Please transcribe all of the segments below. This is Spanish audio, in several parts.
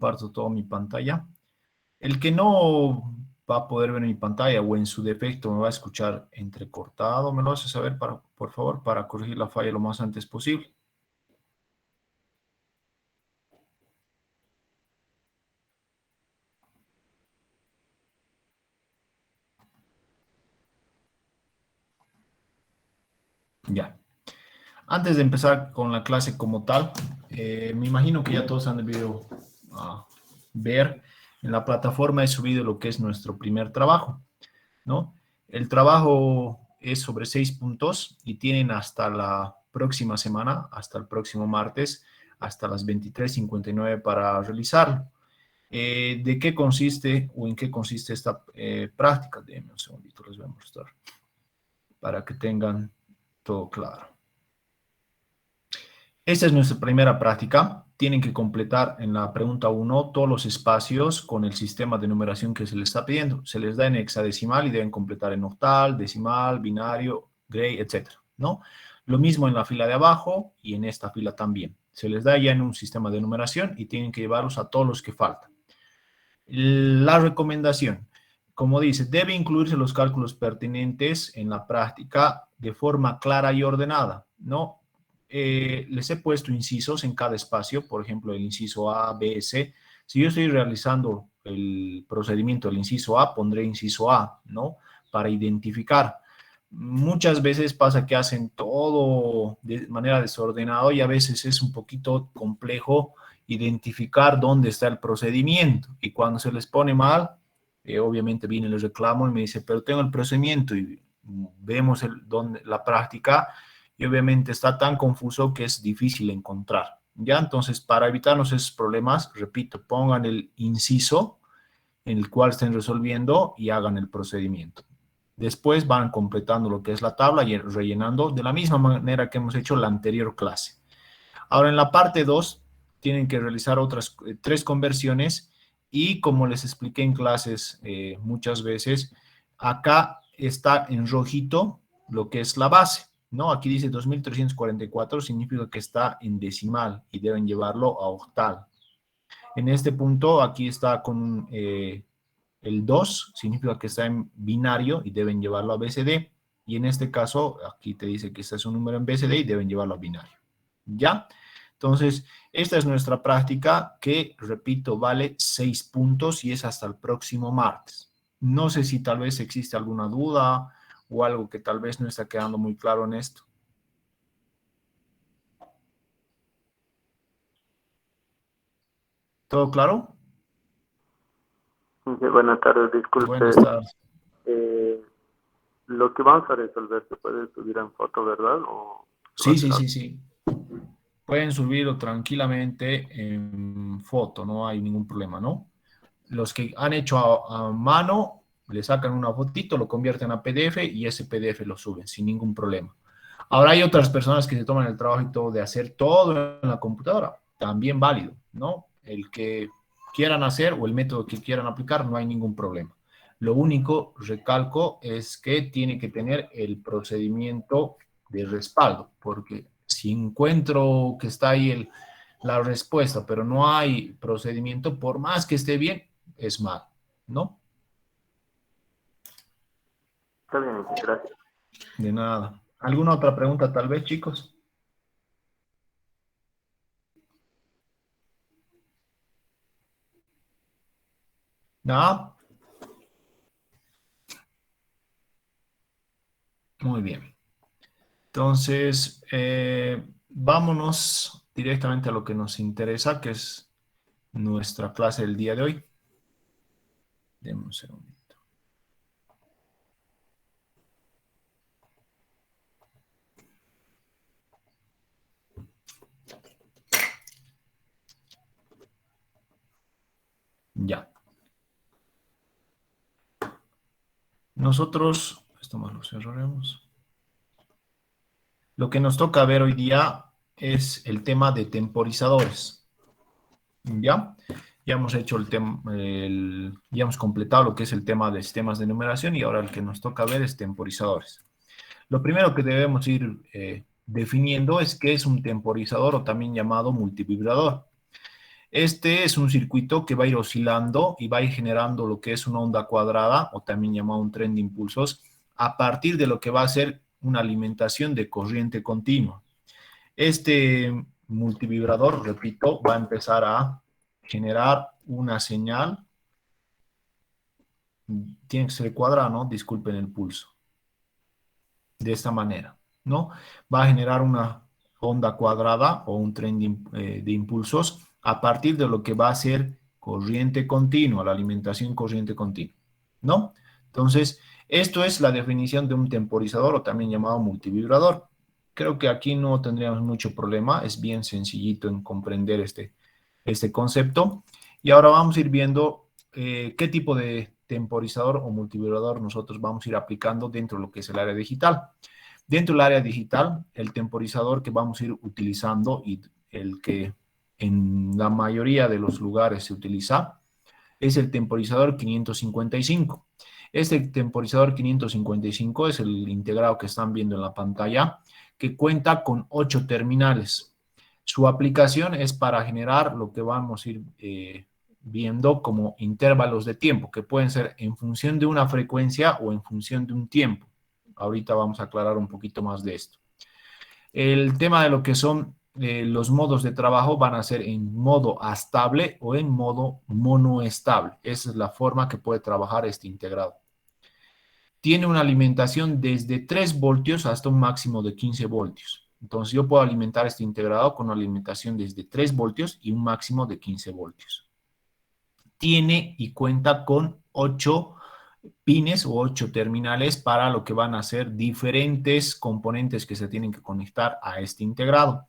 comparto toda mi pantalla. El que no va a poder ver mi pantalla o en su defecto me va a escuchar entrecortado, me lo hace saber, por favor, para corregir la falla lo más antes posible. Ya. Antes de empezar con la clase como tal, me imagino que ya todos han debido ver en la plataforma he subido lo que es nuestro primer trabajo, ¿no? El trabajo es sobre 6 puntos y tienen hasta la próxima semana, hasta el próximo martes, hasta las 23:59 para realizarlo. ¿De qué consiste o en qué consiste esta práctica? Denme un segundito, les voy a mostrar para que tengan todo claro. Esta es nuestra primera práctica. Tienen que completar en la pregunta 1 todos los espacios con el sistema de numeración que se les está pidiendo. Se les da en hexadecimal y deben completar en octal, decimal, binario, gray, etc., ¿no? Lo mismo en la fila de abajo y en esta fila también. Se les da ya en un sistema de numeración y tienen que llevarlos a todos los que faltan. La recomendación, como dice, debe incluirse los cálculos pertinentes en la práctica de forma clara y ordenada, ¿no? Les he puesto incisos en cada espacio, por ejemplo, el inciso A, B, C. Si yo estoy realizando el procedimiento del inciso A, pondré inciso A, ¿no? Para identificar. Muchas veces pasa que hacen todo de manera desordenada y a veces es un poquito complejo identificar dónde está el procedimiento. Y cuando se les pone mal, obviamente viene el reclamo y me dice, pero tengo el procedimiento y vemos la práctica y obviamente está tan confuso que es difícil encontrar. ¿Ya? Entonces, para evitarnos esos problemas, repito, pongan el inciso en el cual estén resolviendo y hagan el procedimiento. Después van completando lo que es la tabla y rellenando de la misma manera que hemos hecho la anterior clase. Ahora, en la parte 2, tienen que realizar otras 3 conversiones y como les expliqué en clases muchas veces, acá está en rojito lo que es la base, ¿no? Aquí dice 2344, significa que está en decimal y deben llevarlo a octal. En este punto, aquí está con el 2, significa que está en binario y deben llevarlo a BCD. Y en este caso, aquí te dice que este es un número en BCD y deben llevarlo a binario. ¿Ya? Entonces, esta es nuestra práctica que, repito, vale 6 puntos y es hasta el próximo martes. No sé si tal vez existe alguna duda o algo que tal vez no está quedando muy claro en esto. ¿Todo claro? Sí, buenas tardes, disculpe. Buenas tardes. Lo que vamos a resolver se puede subir en foto, ¿verdad? ¿O se va a Sí, hacer sí, algo? sí, sí. Pueden subirlo tranquilamente en foto, no hay ningún problema, ¿no? Los que han hecho a mano, le sacan una fotito, lo convierten a PDF y ese PDF lo suben sin ningún problema. Ahora hay otras personas que se toman el trabajo y todo de hacer todo en la computadora, también válido, ¿no? El que quieran hacer o el método que quieran aplicar, no hay ningún problema. Lo único, recalco, es que tiene que tener el procedimiento de respaldo, porque si encuentro que está ahí la respuesta, pero no hay procedimiento, por más que esté bien, es mal, ¿no? Está bien, gracias. De nada. ¿Alguna otra pregunta tal vez, chicos? ¿No? Muy bien. Entonces, vámonos directamente a lo que nos interesa, que es nuestra clase del día de hoy. Deme un segundito. Ya. Nosotros, esto más lo cerraremos. Lo que nos toca ver hoy día es el tema de temporizadores. ¿Ya? Ya hemos hecho ya hemos completado lo que es el tema de sistemas de numeración y ahora el que nos toca ver es temporizadores. Lo primero que debemos ir definiendo es qué es un temporizador o también llamado multivibrador. Este es un circuito que va a ir oscilando y va a ir generando lo que es una onda cuadrada, o también llamado un tren de impulsos, a partir de lo que va a ser una alimentación de corriente continua. Este multivibrador, repito, va a empezar a generar una señal. Tiene que ser cuadrada, ¿no? Disculpen el pulso. De esta manera, ¿no? Va a generar una onda cuadrada o un tren de impulsos a partir de lo que va a ser corriente continua, la alimentación corriente continua, ¿no? Entonces, esto es la definición de un temporizador o también llamado multivibrador. Creo que aquí no tendríamos mucho problema, es bien sencillito en comprender este concepto. Y ahora vamos a ir viendo qué tipo de temporizador o multivibrador nosotros vamos a ir aplicando dentro de lo que es el área digital. Dentro del área digital, el temporizador que vamos a ir utilizando y el que en la mayoría de los lugares se utiliza es el temporizador 555. Este temporizador 555 es el integrado que están viendo en la pantalla, que cuenta con 8 terminales. Su aplicación es para generar lo que vamos a ir viendo como intervalos de tiempo, que pueden ser en función de una frecuencia o en función de un tiempo. Ahorita vamos a aclarar un poquito más de esto. El tema de lo que son los modos de trabajo van a ser en modo astable o en modo monoestable. Esa es la forma que puede trabajar este integrado. Tiene una alimentación desde 3 voltios hasta un máximo de 15 voltios. Entonces yo puedo alimentar este integrado con una alimentación desde 3 voltios y un máximo de 15 voltios. Tiene y cuenta con 8 pines o 8 terminales para lo que van a ser diferentes componentes que se tienen que conectar a este integrado.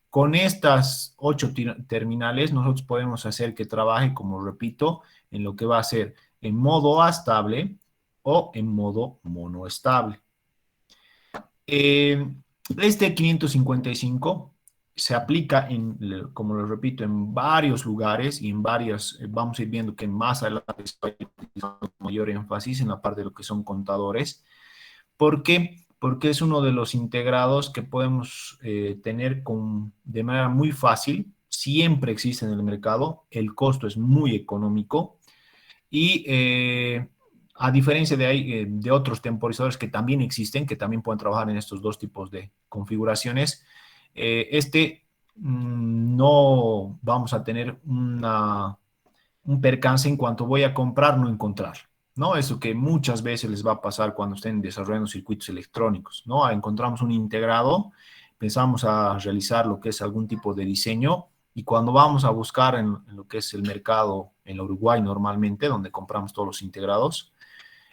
Con estas 8 terminales nosotros podemos hacer que trabaje, como repito, en lo que va a ser en modo astable o en modo monoestable. Este 555 se aplica, como lo repito, en varios lugares y en varias, vamos a ir viendo que más adelante se va a utilizar mayor énfasis en la parte de lo que son contadores. ¿Por qué? Porque es uno de los integrados que podemos tener de manera muy fácil, siempre existe en el mercado, el costo es muy económico y a diferencia de otros temporizadores que también existen, que también pueden trabajar en estos dos tipos de configuraciones, no vamos a tener un percance en cuanto voy a comprar, no encontrar, ¿no? Eso que muchas veces les va a pasar cuando estén desarrollando circuitos electrónicos, ¿no? Encontramos un integrado, empezamos a realizar lo que es algún tipo de diseño y cuando vamos a buscar en lo que es el mercado en Uruguay normalmente, donde compramos todos los integrados,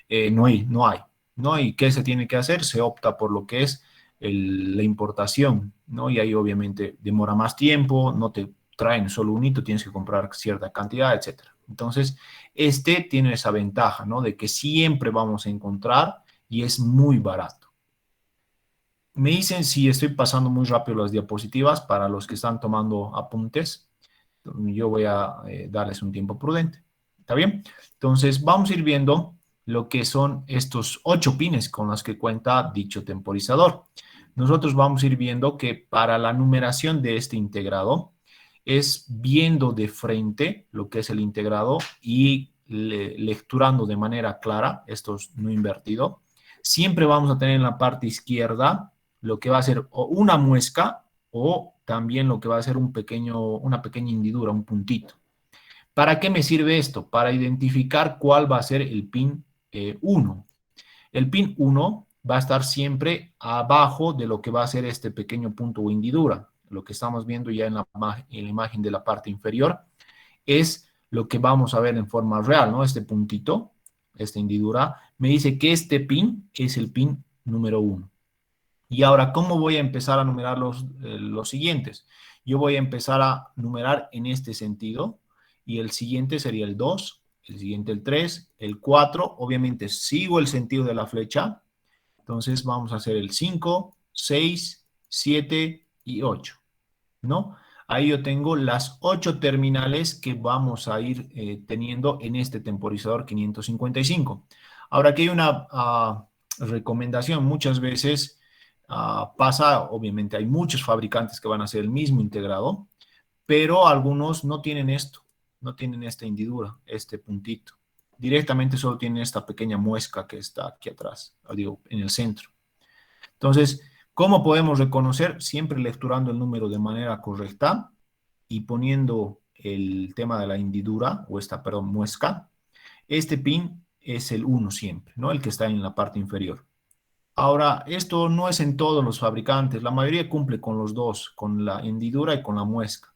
no hay. ¿Qué se tiene que hacer? Se opta por lo que es la importación, ¿no? Y ahí obviamente demora más tiempo, no te traen solo un hito, tienes que comprar cierta cantidad, etcétera. Entonces, este tiene esa ventaja, ¿no? De que siempre vamos a encontrar y es muy barato. Me dicen si estoy pasando muy rápido las diapositivas para los que están tomando apuntes. Yo voy a darles un tiempo prudente. ¿Está bien? Entonces, vamos a ir viendo lo que son estos 8 pines con los que cuenta dicho temporizador. Nosotros vamos a ir viendo que para la numeración de este integrado es viendo de frente lo que es el integrado y lecturando de manera clara, esto es no invertido. Siempre vamos a tener en la parte izquierda lo que va a ser o una muesca o también lo que va a ser una pequeña hendidura, un puntito. ¿Para qué me sirve esto? Para identificar cuál va a ser el pin 1. El pin 1 va a estar siempre abajo de lo que va a ser este pequeño punto o hendidura. Lo que estamos viendo ya en la imagen de la parte inferior es lo que vamos a ver en forma real, ¿no? Este puntito, esta hendidura, me dice que este pin es el pin número 1. Y ahora, ¿cómo voy a empezar a numerar los siguientes? Yo voy a empezar a numerar en este sentido y el siguiente sería el 2, el siguiente el 3, el 4. Obviamente sigo el sentido de la flecha. Entonces vamos a hacer el 5, 6, 7 y 8, ¿no? Ahí yo tengo las 8 terminales que vamos a ir teniendo en este temporizador 555. Ahora, aquí hay una recomendación. Muchas veces pasa, obviamente hay muchos fabricantes que van a hacer el mismo integrado, pero algunos no tienen esto, no tienen esta hendidura, este puntito. Directamente solo tienen esta pequeña muesca que está aquí atrás, digo, en el centro. Entonces, ¿cómo podemos reconocer? Siempre lecturando el número de manera correcta y poniendo el tema de la hendidura, o esta, perdón, muesca. Este pin es el 1 siempre, ¿no? El que está en la parte inferior. Ahora, esto no es en todos los fabricantes. La mayoría cumple con los dos, con la hendidura y con la muesca.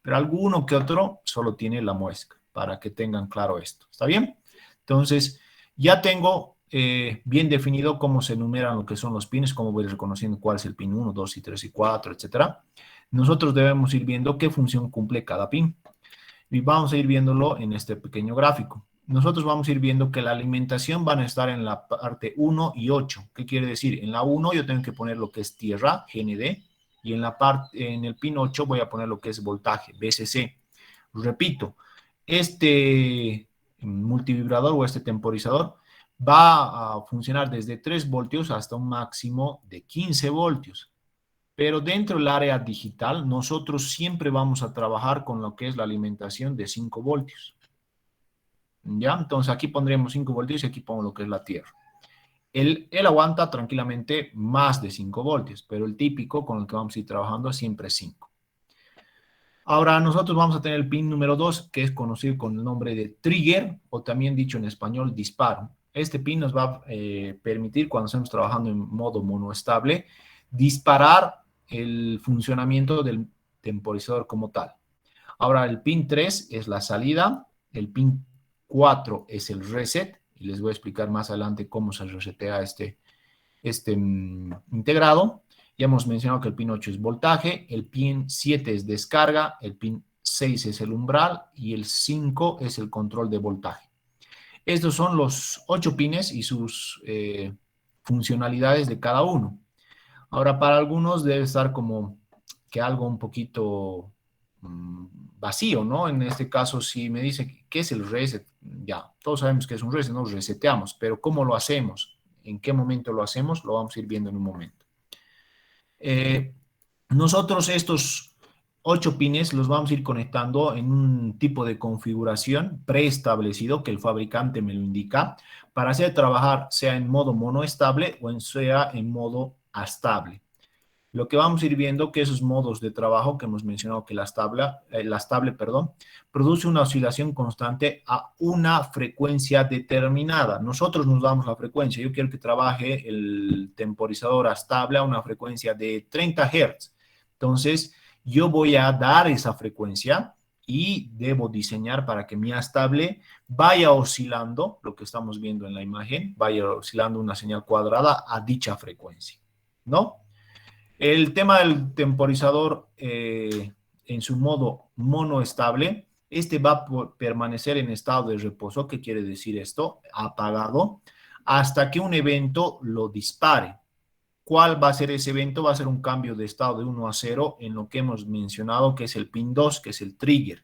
Pero alguno que otro solo tiene la muesca, para que tengan claro esto. ¿Está bien? Entonces, ya tengo bien definido cómo se enumeran lo que son los pines, cómo voy reconociendo cuál es el pin 1, 2 y 3 y 4, etcétera. Nosotros debemos ir viendo qué función cumple cada pin. Y vamos a ir viéndolo en este pequeño gráfico. Nosotros vamos a ir viendo que la alimentación van a estar en la parte 1 y 8. ¿Qué quiere decir? En la 1 yo tengo que poner lo que es tierra, GND, y en el pin 8 voy a poner lo que es voltaje, VCC. Repito, este multivibrador o este temporizador va a funcionar desde 3 voltios hasta un máximo de 15 voltios. Pero dentro del área digital, nosotros siempre vamos a trabajar con lo que es la alimentación de 5 voltios. ¿Ya? Entonces aquí pondremos 5 voltios y aquí pongo lo que es la tierra. Él aguanta tranquilamente más de 5 voltios, pero el típico con el que vamos a ir trabajando siempre es 5. Ahora nosotros vamos a tener el pin número 2, que es conocido con el nombre de trigger, o también dicho en español, disparo. Este pin nos va a permitir, cuando estemos trabajando en modo monoestable, disparar el funcionamiento del temporizador como tal. Ahora el pin 3 es la salida, el pin 4 es el reset, y les voy a explicar más adelante cómo se resetea este integrado. Ya hemos mencionado que el pin 8 es voltaje, el pin 7 es descarga, el pin 6 es el umbral y el 5 es el control de voltaje. Estos son los 8 pines y sus funcionalidades de cada uno. Ahora, para algunos debe estar como que algo un poquito vacío, ¿no? En este caso, si me dice, ¿qué es el reset? Ya, todos sabemos que es un reset, nos reseteamos, pero ¿cómo lo hacemos? ¿En qué momento lo hacemos? Lo vamos a ir viendo en un momento. Nosotros estos 8 pines los vamos a ir conectando en un tipo de configuración preestablecido que el fabricante me lo indica para hacer trabajar sea en modo monoestable o sea en modo astable. Lo que vamos a ir viendo que esos modos de trabajo que hemos mencionado que la estable, produce una oscilación constante a una frecuencia determinada. Nosotros nos damos la frecuencia. Yo quiero que trabaje el temporizador estable a una frecuencia de 30 Hz. Entonces, yo voy a dar esa frecuencia y debo diseñar para que mi estable vaya oscilando, lo que estamos viendo en la imagen, vaya oscilando una señal cuadrada a dicha frecuencia, ¿no? El tema del temporizador en su modo monoestable, este va a permanecer en estado de reposo. ¿Qué quiere decir esto? Apagado, hasta que un evento lo dispare. ¿Cuál va a ser ese evento? Va a ser un cambio de estado de 1 a 0 en lo que hemos mencionado, que es el pin 2, que es el trigger.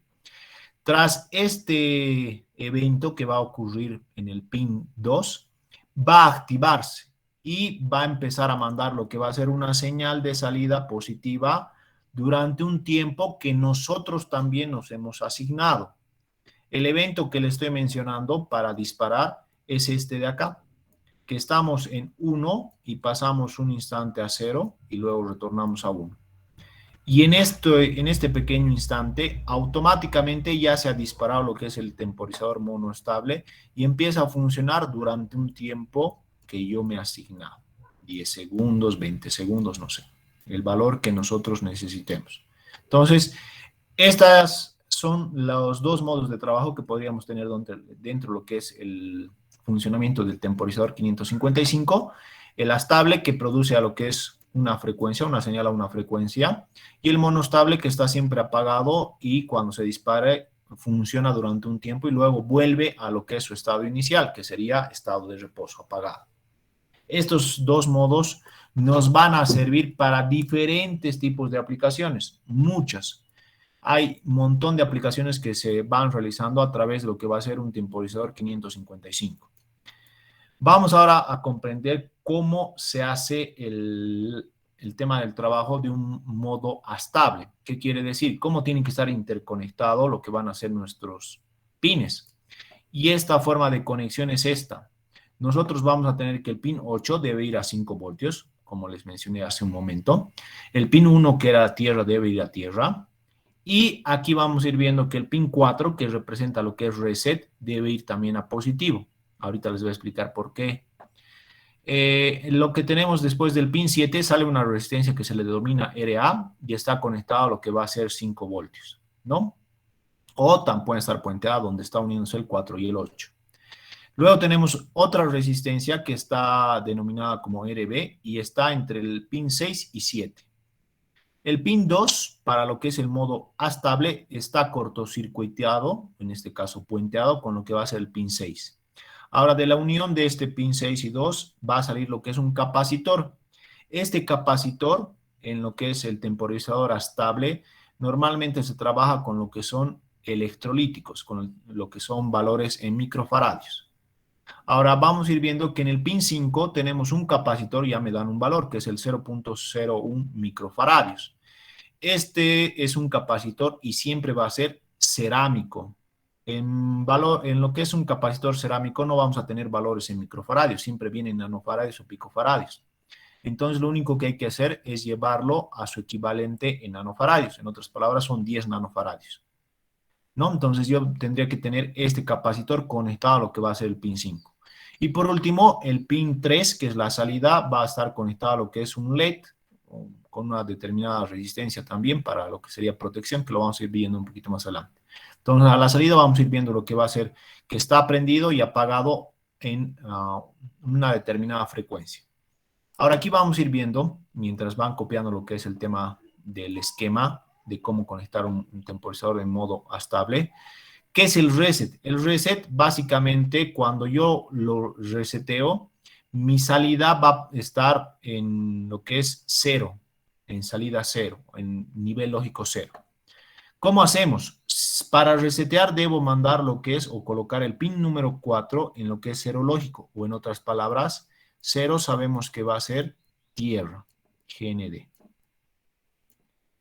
Tras este evento que va a ocurrir en el pin 2, va a activarse y va a empezar a mandar lo que va a ser una señal de salida positiva durante un tiempo que nosotros también nos hemos asignado. El evento que le estoy mencionando para disparar es este de acá, que estamos en 1 y pasamos un instante a 0 y luego retornamos a 1. Y en este pequeño instante, automáticamente ya se ha disparado lo que es el temporizador monoestable y empieza a funcionar durante un tiempo que yo me he asignado. 10 segundos, 20 segundos, no sé. El valor que nosotros necesitemos. Entonces, estas son los dos modos de trabajo que podríamos tener dentro de lo que es el funcionamiento del temporizador 555. El estable que produce a lo que es una frecuencia, una señal a una frecuencia, y el monostable que está siempre apagado y cuando se dispare funciona durante un tiempo y luego vuelve a lo que es su estado inicial, que sería estado de reposo apagado. Estos dos modos nos van a servir para diferentes tipos de aplicaciones, muchas. Hay un montón de aplicaciones que se van realizando a través de lo que va a ser un temporizador 555. Vamos ahora a comprender cómo se hace el tema del trabajo de un modo estable. ¿Qué quiere decir? ¿Cómo tienen que estar interconectados lo que van a ser nuestros pines? Y esta forma de conexión es esta. Nosotros vamos a tener que el pin 8 debe ir a 5 voltios, como les mencioné hace un momento. El pin 1, que era tierra, debe ir a tierra. Y aquí vamos a ir viendo que el pin 4, que representa lo que es reset, debe ir también a positivo. Ahorita les voy a explicar por qué. Lo que tenemos después del pin 7 sale una resistencia que se le denomina RA y está conectado a lo que va a ser 5 voltios, ¿no? O también puede estar puenteada donde está uniéndose el 4 y el 8. Luego tenemos otra resistencia que está denominada como RB y está entre el pin 6 y 7. El pin 2, para lo que es el modo estable, está cortocircuiteado, en este caso puenteado, con lo que va a ser el pin 6. Ahora, de la unión de este pin 6 y 2 va a salir lo que es un capacitor. Este capacitor, en lo que es el temporizador estable, normalmente se trabaja con lo que son electrolíticos, con lo que son valores en microfaradios. Ahora vamos a ir viendo que en el pin 5 tenemos un capacitor, ya me dan un valor, que es el 0.01 microfaradios. Este es un capacitor y siempre va a ser cerámico. En lo que es un capacitor cerámico no vamos a tener valores en microfaradios, siempre vienen nanofaradios o picofaradios. Entonces lo único que hay que hacer es llevarlo a su equivalente en nanofaradios. En otras palabras, son 10 nanofaradios, ¿no? Entonces yo tendría que tener este capacitor conectado a lo que va a ser el pin 5. Y por último, el pin 3, que es la salida, va a estar conectado a lo que es un LED, con una determinada resistencia también para lo que sería protección, que lo vamos a ir viendo un poquito más adelante. Entonces, a la salida vamos a ir viendo lo que va a ser que está prendido y apagado en una determinada frecuencia. Ahora aquí vamos a ir viendo, mientras van copiando lo que es el tema del esquema, de cómo conectar un temporizador en modo estable. ¿Qué es el reset? El reset, básicamente, cuando yo lo reseteo, mi salida va a estar en lo que es 0, en salida 0, en nivel lógico 0. ¿Cómo hacemos? Para resetear debo mandar lo que es o colocar el pin número 4 en lo que es 0 lógico, o en otras palabras, 0 sabemos que va a ser tierra, GND.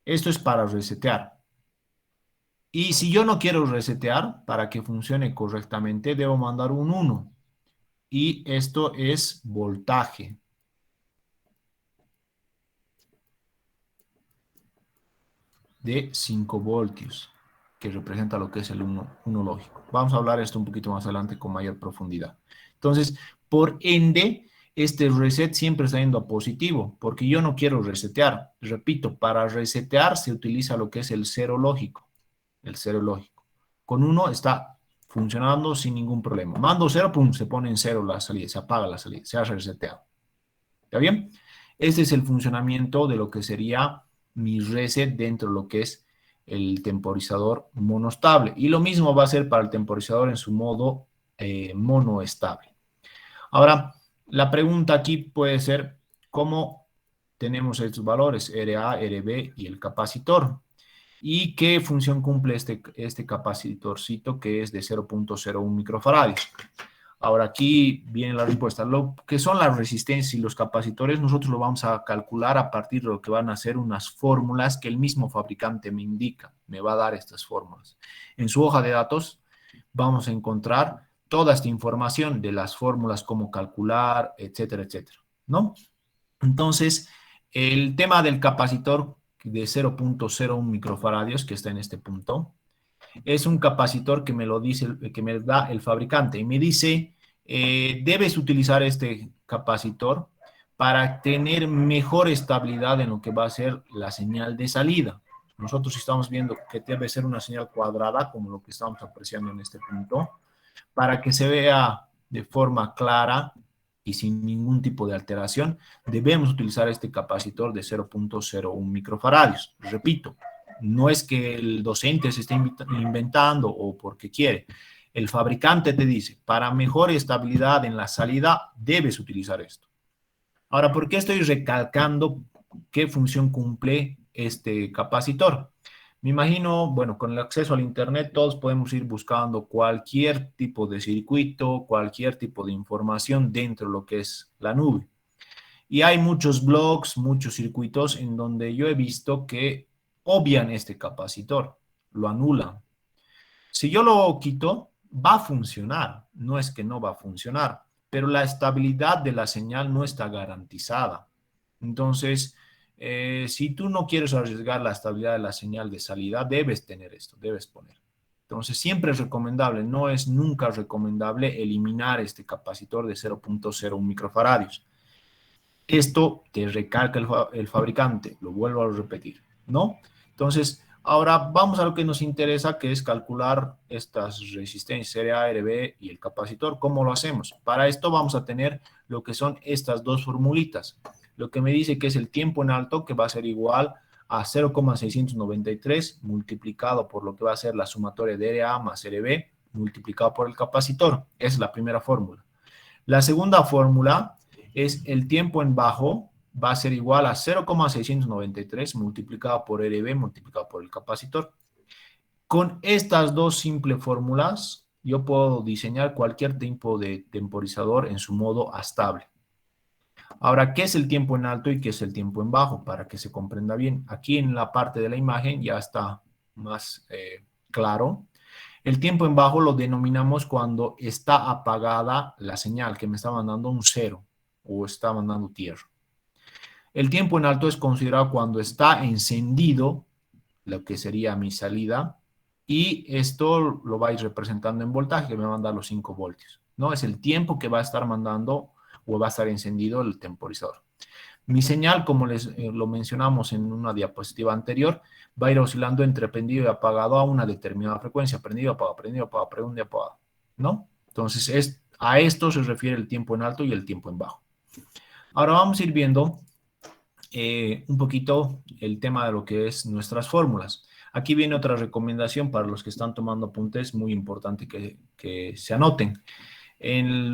Esto es para resetear. Y si yo no quiero resetear, para que funcione correctamente, debo mandar un 1. Y esto es voltaje. De 5 voltios, que representa lo que es el 1 lógico. Vamos a hablar esto un poquito más adelante con mayor profundidad. Entonces, por ende, este reset siempre está yendo a positivo, porque yo no quiero resetear. Repito, para resetear se utiliza lo que es el 0 lógico. El 0 lógico. Con 1 está funcionando sin ningún problema. Mando 0, pum, se pone en 0 la salida, se apaga la salida, se ha reseteado. ¿Está bien? Este es el funcionamiento de lo que sería mi reset dentro de lo que es el temporizador monoestable. Y lo mismo va a ser para el temporizador en su modo monoestable. Ahora, la pregunta aquí puede ser, ¿cómo tenemos estos valores, RA, RB y el capacitor? ¿Y qué función cumple este capacitorcito que es de 0.01 microfaradios? Ahora aquí viene la respuesta. Lo que son las resistencias y los capacitores, nosotros lo vamos a calcular a partir de lo que van a ser unas fórmulas que el mismo fabricante me indica, me va a dar estas fórmulas. En su hoja de datos vamos a encontrar toda esta información de las fórmulas, cómo calcular, etcétera, etcétera, ¿no? Entonces, el tema del capacitor de 0.01 microfaradios, que está en este punto, es un capacitor que me lo dice, que me da el fabricante y me dice, debes utilizar este capacitor para tener mejor estabilidad en lo que va a ser la señal de salida. Nosotros estamos viendo que debe ser una señal cuadrada, como lo que estamos apreciando en este punto, para que se vea de forma clara y sin ningún tipo de alteración, debemos utilizar este capacitor de 0.01 microfaradios. Repito, no es que el docente se esté inventando o porque quiere. El fabricante te dice, para mejor estabilidad en la salida, debes utilizar esto. Ahora, ¿por qué estoy recalcando qué función cumple este capacitor? Me imagino, bueno, con el acceso al Internet todos podemos ir buscando cualquier tipo de circuito, cualquier tipo de información dentro de lo que es la nube. Y hay muchos blogs, muchos circuitos en donde yo he visto que obvian este capacitor, lo anulan. Si yo lo quito, va a funcionar, no es que no va a funcionar, pero la estabilidad de la señal no está garantizada. Entonces, si tú no quieres arriesgar la estabilidad de la señal de salida, debes tener esto, debes poner. Entonces, siempre es recomendable, no es nunca recomendable eliminar este capacitor de 0.01 microfaradios. Esto te recalca el fabricante, lo vuelvo a repetir, ¿no? Entonces, ahora vamos a lo que nos interesa, que es calcular estas resistencias RA, RB y el capacitor. ¿Cómo lo hacemos? Para esto vamos a tener lo que son estas dos formulitas. Lo que me dice que es el tiempo en alto, que va a ser igual a 0,693 multiplicado por lo que va a ser la sumatoria de RA más RB multiplicado por el capacitor. Esa es la primera fórmula. La segunda fórmula es el tiempo en bajo, va a ser igual a 0,693 multiplicado por RB multiplicado por el capacitor. Con estas dos simples fórmulas, yo puedo diseñar cualquier tipo de temporizador en su modo estable. Ahora, ¿qué es el tiempo en alto y qué es el tiempo en bajo? Para que se comprenda bien. Aquí en la parte de la imagen ya está más claro. El tiempo en bajo lo denominamos cuando está apagada la señal, que me está mandando un cero o está mandando tierra. El tiempo en alto es considerado cuando está encendido, lo que sería mi salida, y esto lo vais representando en voltaje, que me va a mandar los 5 voltios. ¿No? Es el tiempo que va a estar mandando o va a estar encendido el temporizador. Mi señal, como lo mencionamos en una diapositiva anterior, va a ir oscilando entre prendido y apagado a una determinada frecuencia. Prendido, apagado, prendido, apagado, prendido, apagado. ¿No? Entonces, a esto se refiere el tiempo en alto y el tiempo en bajo. Ahora vamos a ir viendo un poquito el tema de lo que es nuestras fórmulas. Aquí viene otra recomendación para los que están tomando apuntes, muy importante que se anoten.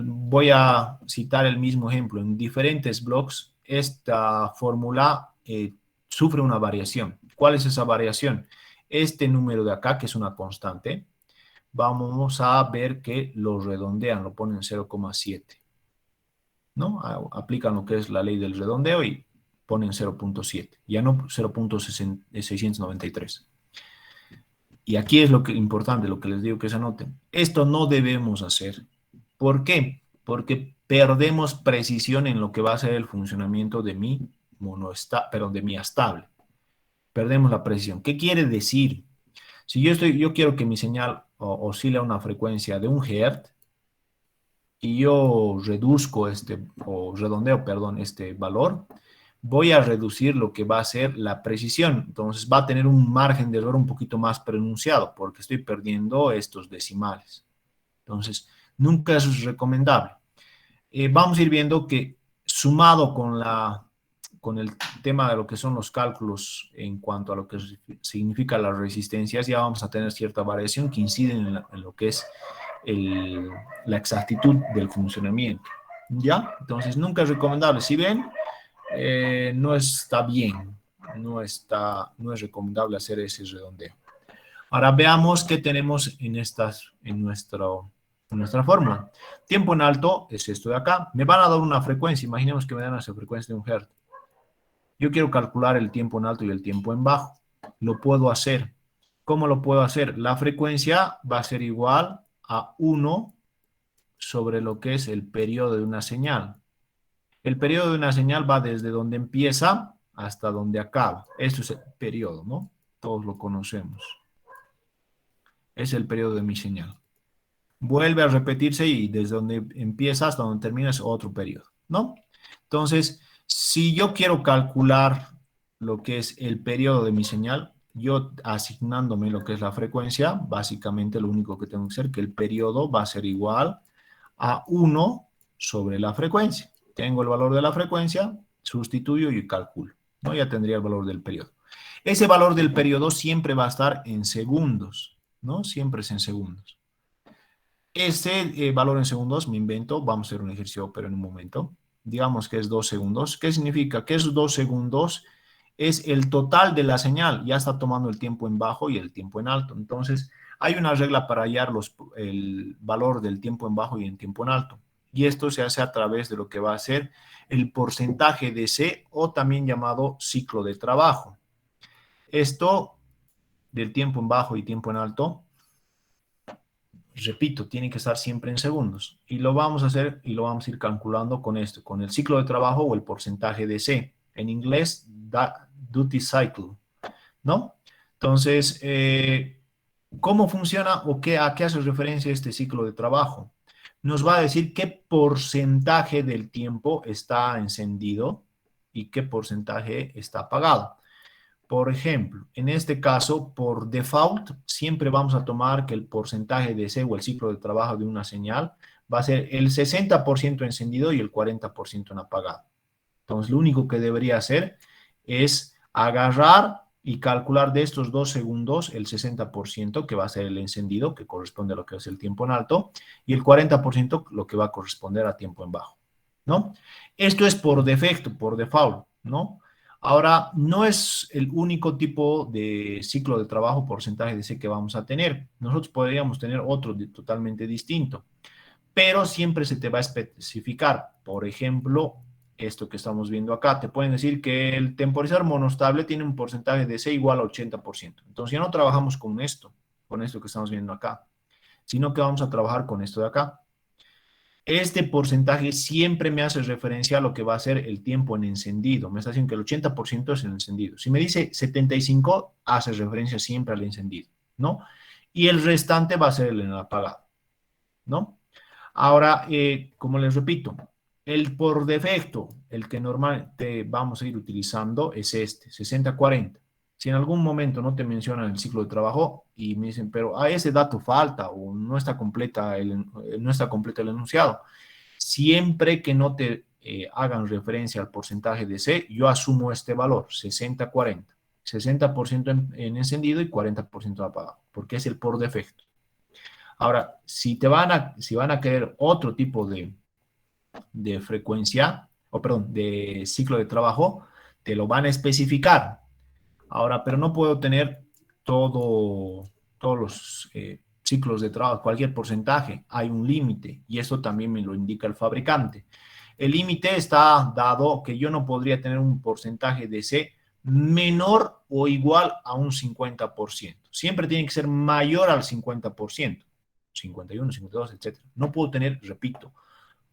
Voy a citar el mismo ejemplo. En diferentes blogs, esta fórmula sufre una variación. ¿Cuál es esa variación? Este número de acá, que es una constante, vamos a ver que lo redondean, lo ponen 0,7. ¿No? Aplican lo que es la ley del redondeo y ponen 0.7, ya no 0.693. Y aquí es lo que importante, lo que les digo que se anoten. Esto no debemos hacer. ¿Por qué? Porque perdemos precisión en lo que va a ser el funcionamiento de mi de mi estable. Perdemos la precisión. ¿Qué quiere decir? Si yo quiero que mi señal oscile a una frecuencia de 1 Hz y yo redondeo, perdón, este valor, voy a reducir lo que va a ser la precisión. Entonces va a tener un margen de error un poquito más pronunciado porque estoy perdiendo estos decimales. Entonces, nunca es recomendable. Vamos a ir viendo que sumado con el tema de lo que son los cálculos en cuanto a lo que significa las resistencias, ya vamos a tener cierta variación que incide en lo que es la exactitud del funcionamiento. ¿Ya? Entonces, nunca es recomendable. Si ven, no está bien, no es recomendable hacer ese redondeo. Ahora veamos qué tenemos en nuestra fórmula. Tiempo en alto es esto de acá. Me van a dar una frecuencia, imaginemos que me dan esa frecuencia de 1 Hz. Yo quiero calcular el tiempo en alto y el tiempo en bajo. Lo puedo hacer. ¿Cómo lo puedo hacer? La frecuencia va a ser igual a 1 sobre lo que es el periodo de una señal. El periodo de una señal va desde donde empieza hasta donde acaba. Esto es el periodo, ¿no? Todos lo conocemos. Es el periodo de mi señal. Vuelve a repetirse y desde donde empieza hasta donde termina es otro periodo, ¿no? Entonces, si yo quiero calcular lo que es el periodo de mi señal, yo asignándome lo que es la frecuencia, básicamente lo único que tengo que hacer es que el periodo va a ser igual a 1 sobre la frecuencia. Tengo el valor de la frecuencia, sustituyo y calculo, ¿no? Ya tendría el valor del periodo. Ese valor del periodo siempre va a estar en segundos, ¿no? Siempre es en segundos. Ese valor en segundos me invento, vamos a hacer un ejercicio, pero en un momento. Digamos que es 2 segundos. ¿Qué significa? Que esos 2 segundos es el total de la señal. Ya está tomando el tiempo en bajo y el tiempo en alto. Entonces, hay una regla para hallar el valor del tiempo en bajo y el tiempo en alto. y esto se hace a través de lo que va a ser el porcentaje de C o también llamado ciclo de trabajo. Esto del tiempo en bajo y tiempo en alto, repito, tiene que estar siempre en segundos. Y lo vamos a hacer y lo vamos a ir calculando con esto, con el ciclo de trabajo o el porcentaje de C. En inglés, duty cycle, ¿no? Entonces, ¿cómo funciona o a qué hace referencia este ciclo de trabajo? Nos va a decir qué porcentaje del tiempo está encendido y qué porcentaje está apagado. Por ejemplo, en este caso, por default, siempre vamos a tomar que el porcentaje de C o el ciclo de trabajo de una señal va a ser el 60% encendido y el 40% en apagado. Entonces, lo único que debería hacer es agarrar y calcular de estos 2 segundos el 60%, que va a ser el encendido, que corresponde a lo que es el tiempo en alto, y el 40% lo que va a corresponder a tiempo en bajo, ¿no? Esto es por defecto, por default, ¿no? Ahora, no es el único tipo de ciclo de trabajo, porcentaje de C que vamos a tener. Nosotros podríamos tener otro totalmente distinto, pero siempre se te va a especificar. Por ejemplo, esto que estamos viendo acá, te pueden decir que el temporizador monostable tiene un porcentaje de C igual a 80%. Entonces ya no trabajamos con esto que estamos viendo acá, sino que vamos a trabajar con esto de acá. Este porcentaje siempre me hace referencia a lo que va a ser el tiempo en encendido. Me está diciendo que el 80% es el encendido. Si me dice 75, hace referencia siempre al encendido, ¿no? Y el restante va a ser el apagado, ¿no? Ahora, como les repito, el por defecto, el que normalmente vamos a ir utilizando es este, 60-40. Si en algún momento no te mencionan el ciclo de trabajo y me dicen, pero a ese dato falta o no está no está completo el enunciado, siempre que no te hagan referencia al porcentaje de C, yo asumo este valor, 60-40. 60% en encendido y 40% apagado, porque es el por defecto. Ahora, si van a querer otro tipo de frecuencia, o perdón, de ciclo de trabajo, te lo van a especificar. Ahora, pero no puedo tener todos los ciclos de trabajo, cualquier porcentaje, hay un límite y eso también me lo indica el fabricante. El límite está dado que yo no podría tener un porcentaje de C menor o igual a un 50%. Siempre tiene que ser mayor al 50%, 51, 52, etc. No puedo tener, repito,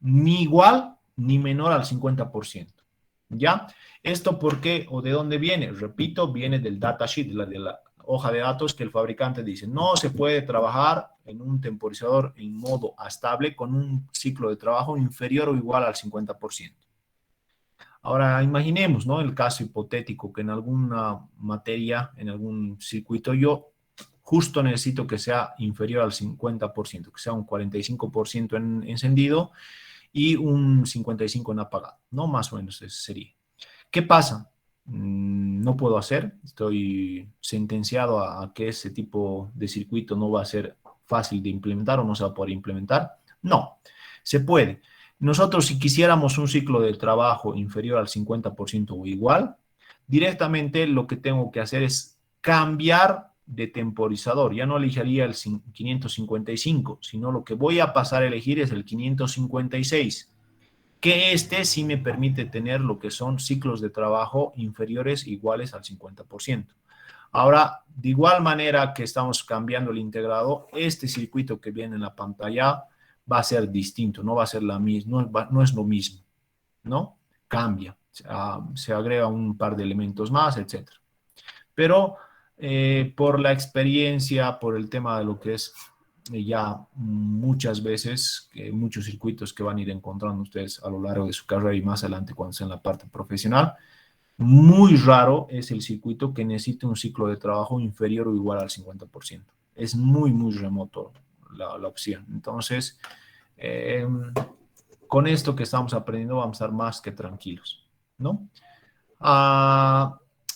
ni igual ni menor al 50%. ¿Ya? ¿Esto por qué o de dónde viene? Repito, viene del datasheet, de la hoja de datos que el fabricante dice, no se puede trabajar en un temporizador en modo estable con un ciclo de trabajo inferior o igual al 50%. Ahora, imaginemos, ¿no? El caso hipotético que en alguna materia, en algún circuito, yo justo necesito que sea inferior al 50%, que sea un 45% en encendido y un 55% en apagado, ¿no? Más o menos ese sería. ¿Qué pasa? No puedo hacer, estoy sentenciado a que ese tipo de circuito no va a ser fácil de implementar o no se va a poder implementar. No, se puede. Nosotros, si quisiéramos un ciclo de trabajo inferior al 50% o igual, directamente lo que tengo que hacer es cambiar de temporizador. Ya no elegiría el 555, sino lo que voy a pasar a elegir es el 556, que este sí me permite tener lo que son ciclos de trabajo inferiores iguales al 50%. Ahora, de igual manera que estamos cambiando el integrado, este circuito que viene en la pantalla va a ser distinto, no va a ser la misma, no es lo mismo, ¿no? Cambia, se agrega un par de elementos más, etc. Pero por la experiencia, por el tema de lo que es ya muchas veces, muchos circuitos que van a ir encontrando ustedes a lo largo de su carrera y más adelante cuando sea en la parte profesional, muy raro es el circuito que necesite un ciclo de trabajo inferior o igual al 50%. Es muy, muy remoto la opción. Entonces, con esto que estamos aprendiendo vamos a estar más que tranquilos, ¿no?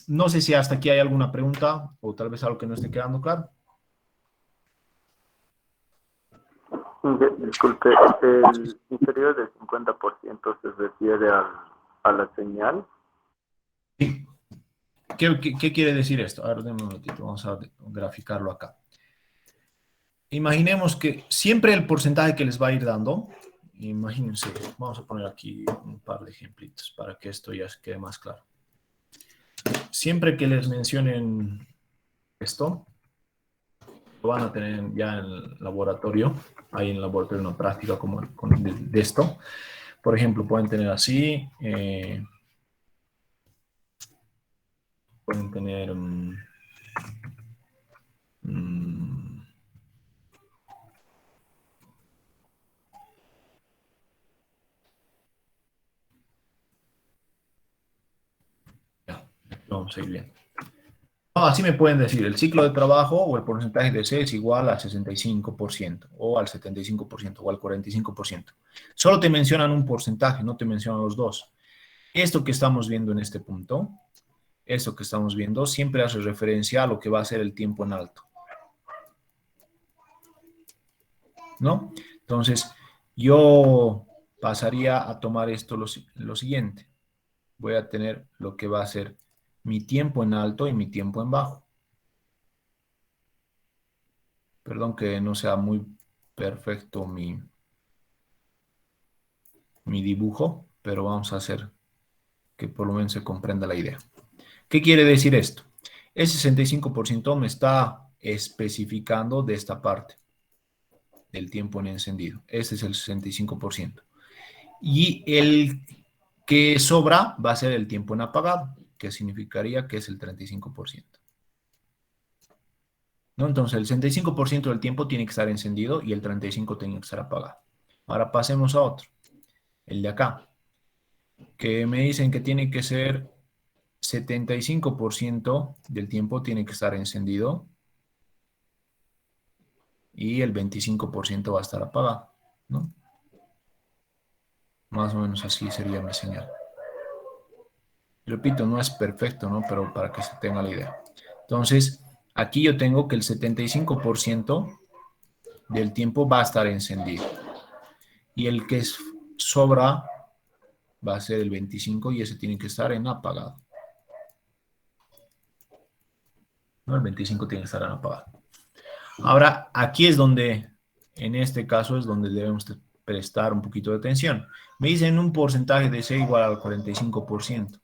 No sé si hasta aquí hay alguna pregunta o tal vez algo que no esté quedando claro. Disculpe, el inferior del 50% se refiere a la señal. Sí. ¿Qué quiere decir esto? A ver, denme un minutito, vamos a graficarlo acá. Imaginemos que siempre el porcentaje que les va a ir dando imagínense, vamos a poner aquí un par de ejemplitos para que esto ya quede más claro. Siempre que les mencionen esto, lo van a tener ya en el laboratorio, ahí en el laboratorio una práctica como de esto. Por ejemplo, pueden tener así, pueden tener ya, vamos a ir bien. No, así me pueden decir, el ciclo de trabajo o el porcentaje de C es igual al 65% o al 75% o al 45%. Solo te mencionan un porcentaje, no te mencionan los dos. Esto que estamos viendo en este punto, esto que estamos viendo, siempre hace referencia a lo que va a ser el tiempo en alto, ¿no? Entonces, yo pasaría a tomar esto lo siguiente. Voy a tener lo que va a ser mi tiempo en alto y mi tiempo en bajo. Perdón que no sea muy perfecto mi dibujo, pero vamos a hacer que por lo menos se comprenda la idea. ¿Qué quiere decir esto? El 65% me está especificando de esta parte del tiempo en encendido. Este es el 65%. Y el que sobra va a ser el tiempo en apagado, que significaría que es el 35%. ¿No? Entonces, el 65% del tiempo tiene que estar encendido y el 35% tiene que estar apagado. Ahora pasemos a otro, el de acá, que me dicen que tiene que ser 75% del tiempo tiene que estar encendido y el 25% va a estar apagado, ¿no? Más o menos así sería mi señal. Repito, no es perfecto, ¿no? Pero para que se tenga la idea. Entonces, aquí yo tengo que el 75% del tiempo va a estar encendido. Y el que sobra va a ser el 25% y ese tiene que estar en apagado. ¿No? El 25% tiene que estar en apagado. Ahora, aquí es donde, en este caso, es donde debemos prestar un poquito de atención. Me dicen un porcentaje de C igual al 45%.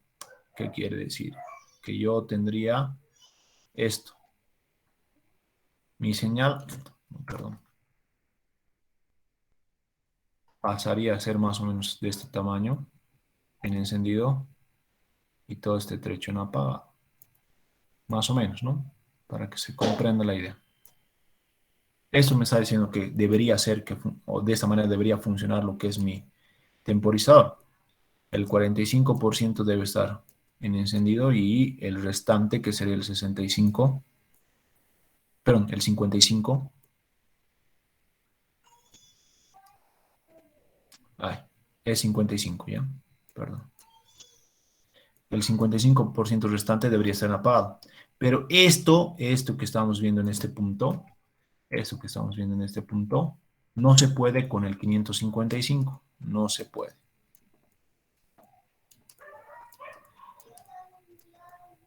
¿Qué quiere decir? Que yo tendría esto. Mi señal, perdón, pasaría a ser más o menos de este tamaño en encendido y todo este trecho en apagado. Más o menos, ¿no? Para que se comprenda la idea. Esto me está diciendo que debería ser, o de esta manera debería funcionar lo que es mi temporizador. El 45% debe estar en encendido y el restante, que sería el 65%, perdón, el 55%. Ay, es 55, ¿ya? Perdón. El 55% restante debería estar apagado. Pero esto que estamos viendo en este punto, no se puede con el 555. No se puede.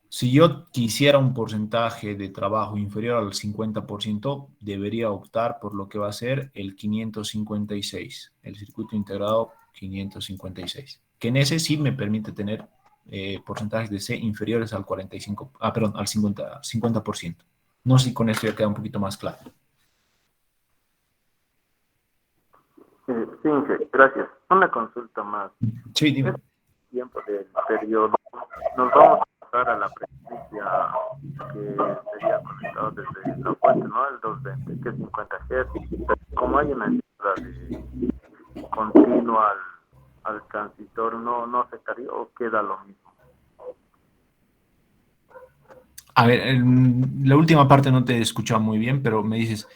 Si yo quisiera un porcentaje de trabajo inferior al 50%, debería optar por lo que va a ser el 556, el circuito integrado 556, que en ese sí me permite tener porcentajes de C inferiores al 45, perdón, al 50%. No sé si con esto ya queda un poquito más claro. Sí, gracias. Una consulta más. Sí, dime. Este tiempo del periodo, nos vamos a pasar a la frecuencia que sería conectado desde la fuente, ¿no? El 220, que es 50 Hz. Como hay una entrada de continua al transistor, ¿no afectaría o queda lo mismo? A ver, la última parte no te he escuchado muy bien, pero me dices,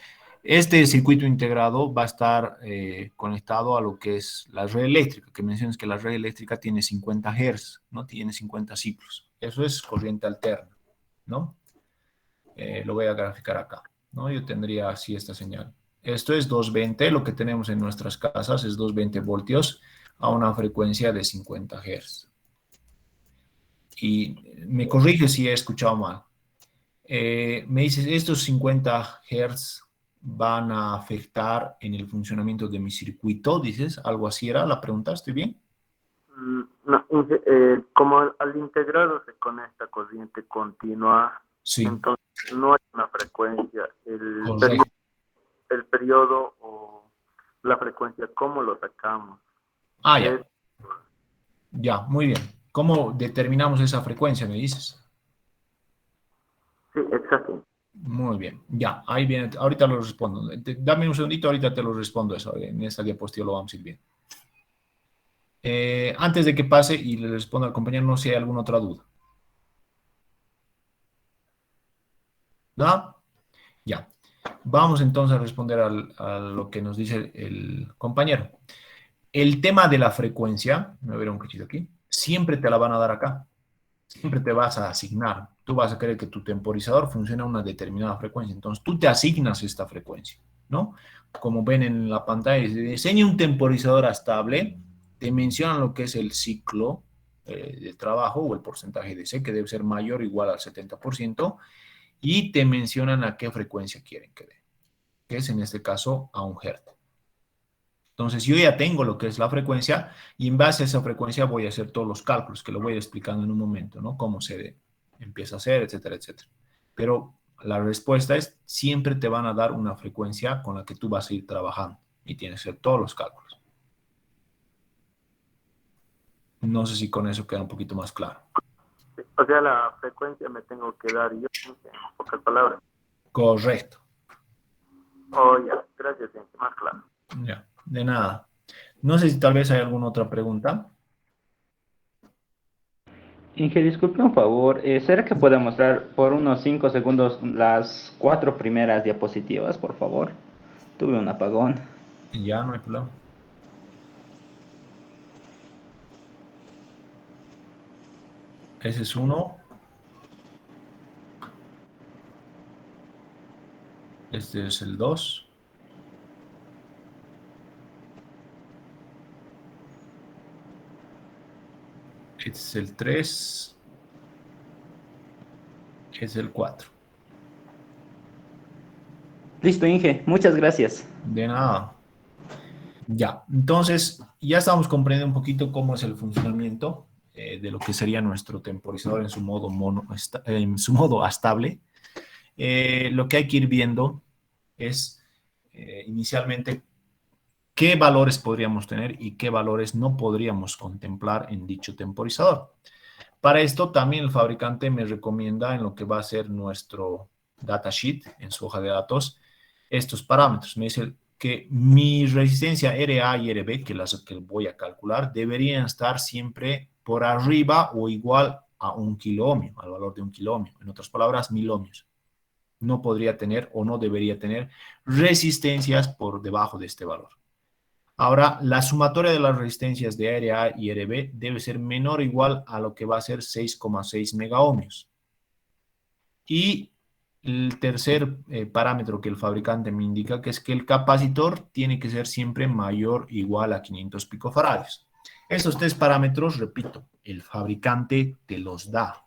este circuito integrado va a estar conectado a lo que es la red eléctrica, que mencionas que la red eléctrica tiene 50 Hz, ¿no? Tiene 50 ciclos. Eso es corriente alterna, ¿no? Lo voy a graficar acá, ¿no? Yo tendría así esta señal. Esto es 220, lo que tenemos en nuestras casas es 220 voltios a una frecuencia de 50 Hz. Y me corrige si he escuchado mal. Me dices, estos 50 Hz van a afectar en el funcionamiento de mi circuito, dices, algo así era la pregunta, ¿estoy bien? No, como al integrado se conecta corriente continua, Sí, entonces no hay una frecuencia. correcto. El periodo o la frecuencia, ¿cómo lo sacamos? Ah, Es, ya, muy bien. ¿Cómo determinamos esa frecuencia, me dices? sí, exacto. Muy bien, ya, ahí viene, ahorita lo respondo. Dame un segundito, ahorita te lo respondo eso, en esta diapositiva lo vamos a ir bien. Antes de que pase y le responda al compañero, no sé si hay alguna otra duda. ¿No? Ya. Vamos entonces a responder a lo que nos dice el compañero. El tema de la frecuencia, me voy a ver un cachito aquí, siempre te la van a dar acá. Siempre te vas a asignar. Tú vas a querer que tu temporizador funcione a una determinada frecuencia. Entonces, tú te asignas esta frecuencia, ¿no? Como ven en la pantalla, si diseña un temporizador estable, te mencionan lo que es el ciclo de trabajo o el porcentaje de C, que debe ser mayor o igual al 70%, y te mencionan a qué frecuencia quieren que dé, que es en este caso a 1 Hz. Entonces, yo ya tengo lo que es la frecuencia y en base a esa frecuencia voy a hacer todos los cálculos que lo voy a ir explicando en un momento, ¿no? Cómo se empieza a hacer, etcétera, etcétera. Pero la respuesta es, siempre te van a dar una frecuencia con la que tú vas a ir trabajando y tienes que hacer todos los cálculos. No sé si con eso queda un poquito más claro. O sea, la frecuencia me tengo que dar yo, en pocas palabras. Correcto. Oh, ya, gracias, más claro. Ya, de nada. No sé si tal vez hay alguna otra pregunta. Inge, disculpe un favor, ¿será que puede mostrar por unos 5 segundos las 4 primeras diapositivas, por favor? Tuve un apagón. Ya, no hay problema. Ese es uno. Este es el 2. Este es el 3. Es el 4. Listo, Inge, muchas gracias. De nada. Ya, entonces ya estamos comprendiendo un poquito cómo es el funcionamiento de lo que sería nuestro temporizador en su modo en su modo estable. Lo que hay que ir viendo es inicialmente qué valores podríamos tener y qué valores no podríamos contemplar en dicho temporizador. Para esto también el fabricante me recomienda en lo que va a ser nuestro datasheet, en su hoja de datos, estos parámetros. Me dice que mi resistencia RA y RB, que las que voy a calcular, deberían estar siempre por arriba o igual a 1 kilo-ohmio, al valor de 1 kilo-ohmio. En otras palabras, 1000 ohmios. No podría tener o no debería tener resistencias por debajo de este valor. Ahora, la sumatoria de las resistencias de RA y RB debe ser menor o igual a lo que va a ser 6,6 megaohmios. Y el tercer parámetro que el fabricante me indica que es que el capacitor tiene que ser siempre mayor o igual a 500 picofarads. Estos 3 parámetros, repito, el fabricante te los da.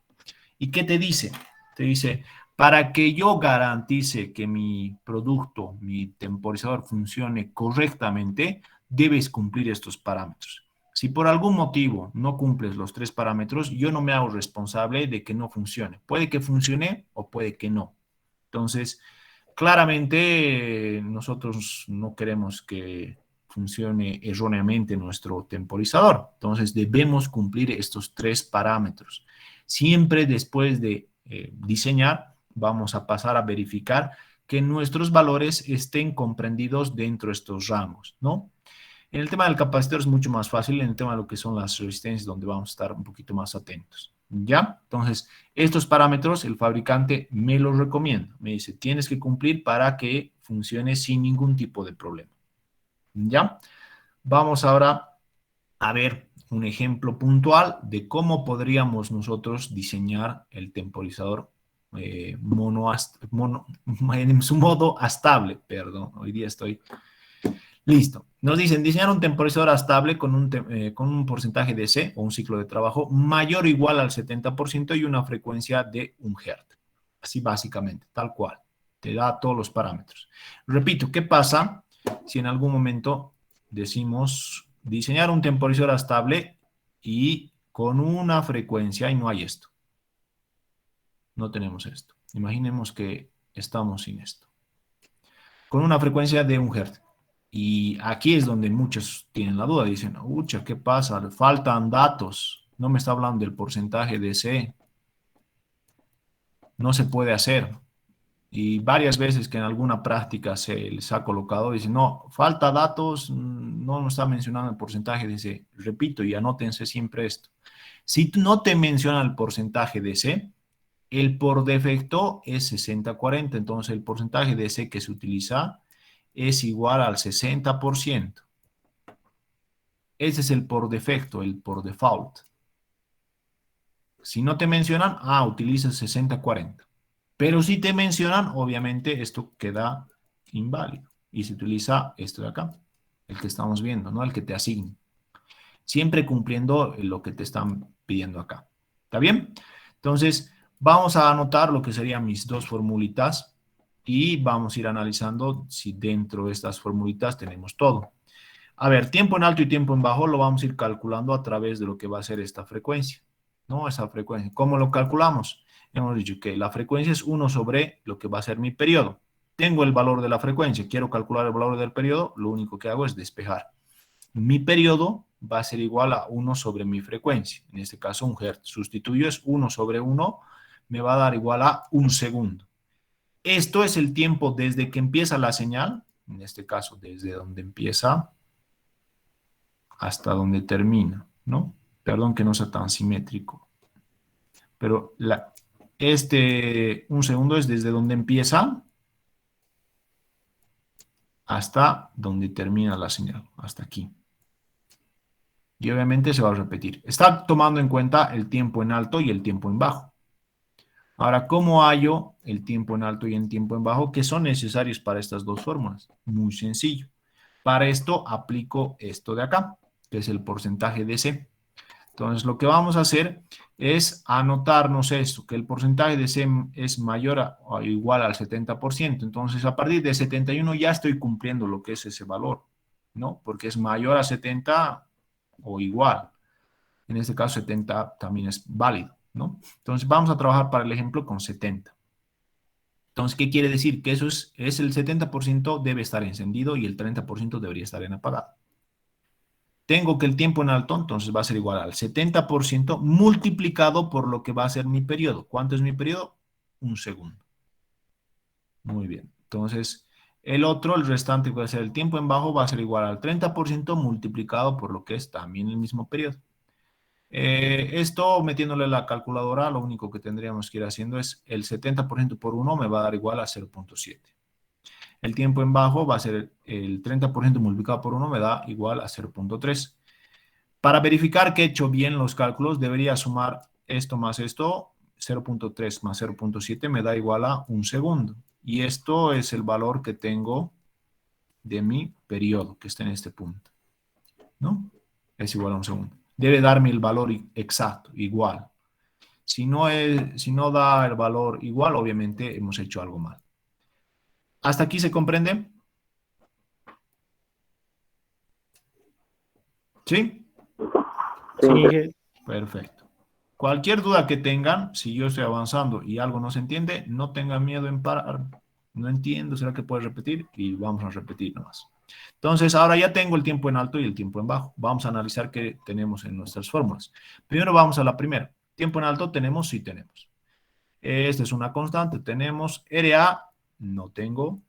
¿Y qué te dice? Te dice, para que yo garantice que mi producto, mi temporizador funcione correctamente, debes cumplir estos parámetros. Si por algún motivo no cumples los 3 parámetros, yo no me hago responsable de que no funcione. Puede que funcione o puede que no. Entonces, claramente nosotros no queremos que funcione erróneamente nuestro temporizador. Entonces, debemos cumplir estos 3 parámetros. Siempre después de diseñar, vamos a pasar a verificar que nuestros valores estén comprendidos dentro de estos rangos, ¿no? En el tema del capacitor es mucho más fácil, en el tema de lo que son las resistencias, donde vamos a estar un poquito más atentos. ¿Ya? Entonces, estos parámetros el fabricante me los recomienda. Me dice, tienes que cumplir para que funcione sin ningún tipo de problema. ¿Ya? Vamos ahora a ver un ejemplo puntual de cómo podríamos nosotros diseñar el temporizador en su modo estable. Perdón, hoy día estoy... Listo. Nos dicen diseñar un temporizador estable con un porcentaje de C o un ciclo de trabajo mayor o igual al 70% y una frecuencia de 1 Hz. Así básicamente, tal cual. Te da todos los parámetros. Repito, ¿qué pasa si en algún momento decimos diseñar un temporizador estable y con una frecuencia y no hay esto? No tenemos esto. Imaginemos que estamos sin esto. Con una frecuencia de 1 Hz. Y aquí es donde muchos tienen la duda. Dicen, ucha, ¿qué pasa? Faltan datos. No me está hablando del porcentaje de C. No se puede hacer. Y varias veces que en alguna práctica se les ha colocado, dicen, no, falta datos, no nos está mencionando el porcentaje de C. Repito, y anótense siempre esto. Si no te menciona el porcentaje de C, el por defecto es 60-40. Entonces el porcentaje de C que se utiliza es igual al 60%. Ese es el por defecto, el por default. Si no te mencionan, utiliza 60-40. Pero si te mencionan, obviamente esto queda inválido. Y se utiliza esto de acá, el que estamos viendo, ¿no? El que te asigna. Siempre cumpliendo lo que te están pidiendo acá. ¿Está bien? Entonces, vamos a anotar lo que serían mis dos formulitas y vamos a ir analizando si dentro de estas formulitas tenemos todo. A ver, tiempo en alto y tiempo en bajo lo vamos a ir calculando a través de lo que va a ser esta frecuencia, ¿no? Esa frecuencia. ¿Cómo lo calculamos? Hemos dicho que la frecuencia es 1 sobre lo que va a ser mi periodo. Tengo el valor de la frecuencia, quiero calcular el valor del periodo, lo único que hago es despejar. Mi periodo va a ser igual a 1 sobre mi frecuencia, en este caso 1 Hz. Sustituyo es 1 sobre 1, me va a dar igual a 1 segundo. Esto es el tiempo desde que empieza la señal, en este caso desde donde empieza hasta donde termina, ¿no? Perdón que no sea tan simétrico. Pero 1 segundo es desde donde empieza hasta donde termina la señal, hasta aquí. Y obviamente se va a repetir. Está tomando en cuenta el tiempo en alto y el tiempo en bajo. Ahora, ¿cómo hallo el tiempo en alto y el tiempo en bajo que son necesarios para estas dos fórmulas? Muy sencillo. Para esto aplico esto de acá, que es el porcentaje de C. Entonces, lo que vamos a hacer es anotarnos esto, que el porcentaje de C es mayor o igual al 70%. Entonces, a partir de 71 ya estoy cumpliendo lo que es ese valor, ¿no? Porque es mayor a 70 o igual. En este caso, 70 también es válido, ¿no? Entonces, vamos a trabajar para el ejemplo con 70. Entonces, ¿qué quiere decir? Que eso es el 70% debe estar encendido y el 30% debería estar en apagado. Tengo que el tiempo en alto, entonces va a ser igual al 70% multiplicado por lo que va a ser mi periodo. ¿Cuánto es mi periodo? 1 segundo. Muy bien. Entonces, el restante que va a ser el tiempo en bajo, va a ser igual al 30% multiplicado por lo que es también el mismo periodo. Esto, metiéndole la calculadora, lo único que tendríamos que ir haciendo es el 70% por 1 me va a dar igual a 0.7. El tiempo en bajo va a ser el 30% multiplicado por 1 me da igual a 0.3. Para verificar que he hecho bien los cálculos, debería sumar esto más esto, 0.3 más 0.7 me da igual a 1 segundo. Y esto es el valor que tengo de mi periodo, que está en este punto, ¿no? Es igual a 1 segundo. Debe darme el valor exacto, igual. Si no da el valor igual, obviamente hemos hecho algo mal. ¿Hasta aquí se comprende? ¿Sí? Sí, Perfecto. Cualquier duda que tengan, si yo estoy avanzando y algo no se entiende, no tengan miedo en parar. No entiendo, ¿será que puedes repetir? Y vamos a repetir nomás. Entonces, ahora ya tengo el tiempo en alto y el tiempo en bajo. Vamos a analizar qué tenemos en nuestras fórmulas. Primero vamos a la primera. Tiempo en alto tenemos, sí tenemos. Esta es una constante. Tenemos RA, no tengo.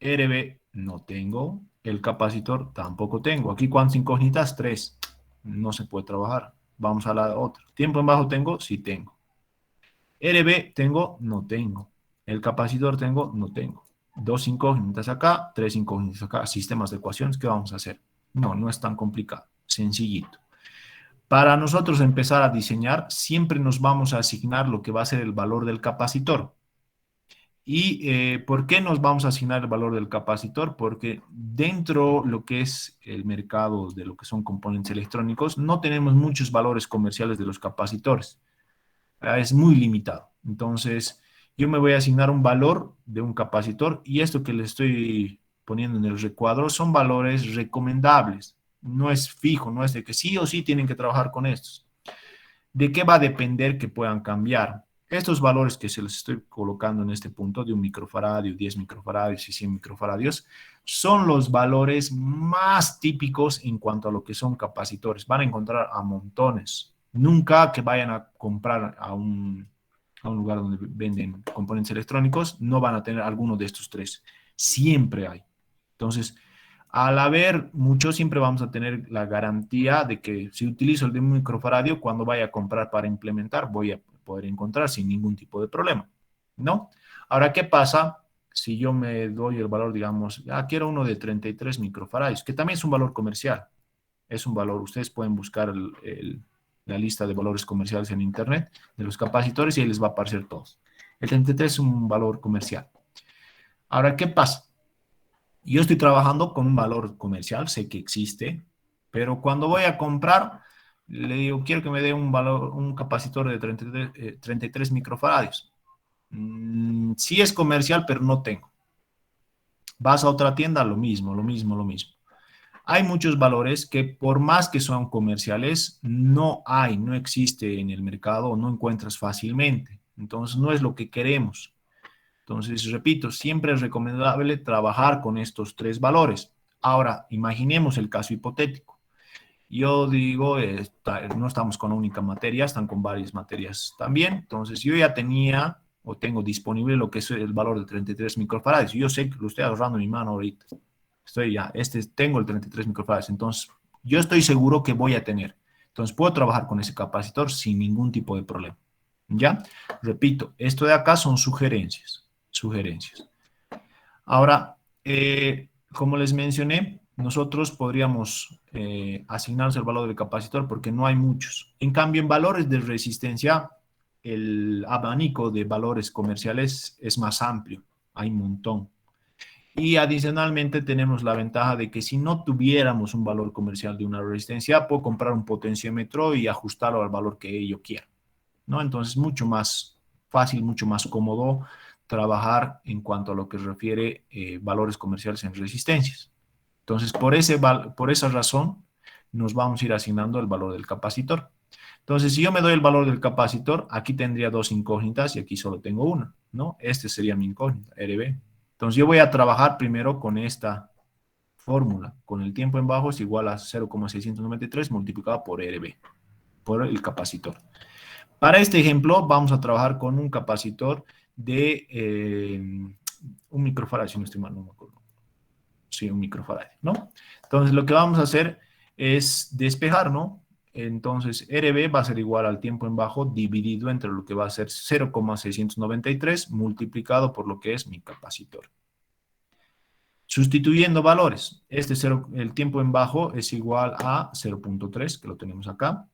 RB, no tengo. El capacitor, tampoco tengo. Aquí, ¿cuántas incógnitas? 3. No se puede trabajar. Vamos a la otra. ¿Tiempo en bajo tengo? Sí tengo. RB tengo, no tengo. El capacitor tengo, no tengo. 2 incógnitas acá, 3 incógnitas acá. Sistemas de ecuaciones, ¿qué vamos a hacer? No es tan complicado. Sencillito. Para nosotros empezar a diseñar, siempre nos vamos a asignar lo que va a ser el valor del capacitor. ¿Y por qué nos vamos a asignar el valor del capacitor? Porque dentro de lo que es el mercado de lo que son componentes electrónicos, no tenemos muchos valores comerciales de los capacitores. Es muy limitado. Entonces, yo me voy a asignar un valor de un capacitor y esto que le estoy poniendo en el recuadro son valores recomendables. No es fijo, no es de que sí o sí tienen que trabajar con estos. ¿De qué va a depender que puedan cambiar? Estos valores que se les estoy colocando en este punto de 1 microfaradio, 10 microfaradios y 100 microfaradios son los valores más típicos en cuanto a lo que son capacitores. Van a encontrar a montones. Nunca que vayan a comprar a un lugar donde venden componentes electrónicos, no van a tener alguno de estos tres. Siempre hay. Entonces, al haber muchos, siempre vamos a tener la garantía de que si utilizo el de un microfaradio, cuando vaya a comprar para implementar, voy a poder encontrar sin ningún tipo de problema, ¿no? Ahora, ¿qué pasa si yo me doy el valor, digamos, quiero uno de 33 microfaradios, que también es un valor comercial? Es un valor, ustedes pueden buscar la lista de valores comerciales en internet de los capacitores y ahí les va a aparecer todos. El 33 es un valor comercial. Ahora, ¿qué pasa? Yo estoy trabajando con un valor comercial, sé que existe, pero cuando voy a comprar, le digo, quiero que me dé un valor, un capacitor de 33 microfaradios. Sí es comercial, pero no tengo. Vas a otra tienda, lo mismo, lo mismo, lo mismo. Hay muchos valores que por más que son comerciales, no hay, no existe en el mercado, no encuentras fácilmente. Entonces, no es lo que queremos. Entonces, repito, siempre es recomendable trabajar con estos tres valores. Ahora, imaginemos el caso hipotético. Yo digo, no estamos con una única materia, están con varias materias también. Entonces, yo ya tenía o tengo disponible lo que es el valor de 33 microfaradios. Yo sé que lo estoy agarrando en mi mano ahorita. Tengo el 33 microfaradios. Entonces, yo estoy seguro que voy a tener. Entonces, puedo trabajar con ese capacitor sin ningún tipo de problema. ¿Ya? Repito, esto de acá son sugerencias. Ahora, como les mencioné, nosotros podríamos asignarse el valor del capacitor porque no hay muchos. En cambio, en valores de resistencia, el abanico de valores comerciales es más amplio. Hay un montón. Y adicionalmente tenemos la ventaja de que si no tuviéramos un valor comercial de una resistencia, puedo comprar un potenciómetro y ajustarlo al valor que yo quiera, ¿no? Entonces, mucho más fácil, mucho más cómodo trabajar en cuanto a lo que refiere valores comerciales en resistencias. Entonces, por esa razón, nos vamos a ir asignando el valor del capacitor. Entonces, si yo me doy el valor del capacitor, aquí tendría dos incógnitas y aquí solo tengo una, ¿no? Este sería mi incógnita, RB. Entonces, yo voy a trabajar primero con esta fórmula, con el tiempo en bajo es igual a 0,693 multiplicado por RB, por el capacitor. Para este ejemplo, vamos a trabajar con un capacitor de un microfaradio, si no estoy mal, no me acuerdo. Sí, un microfaradio, ¿no? Entonces, lo que vamos a hacer es despejar, ¿no? Entonces, RB va a ser igual al tiempo en bajo dividido entre lo que va a ser 0,693 multiplicado por lo que es mi capacitor. Sustituyendo valores, el tiempo en bajo es igual a 0,3, que lo tenemos acá.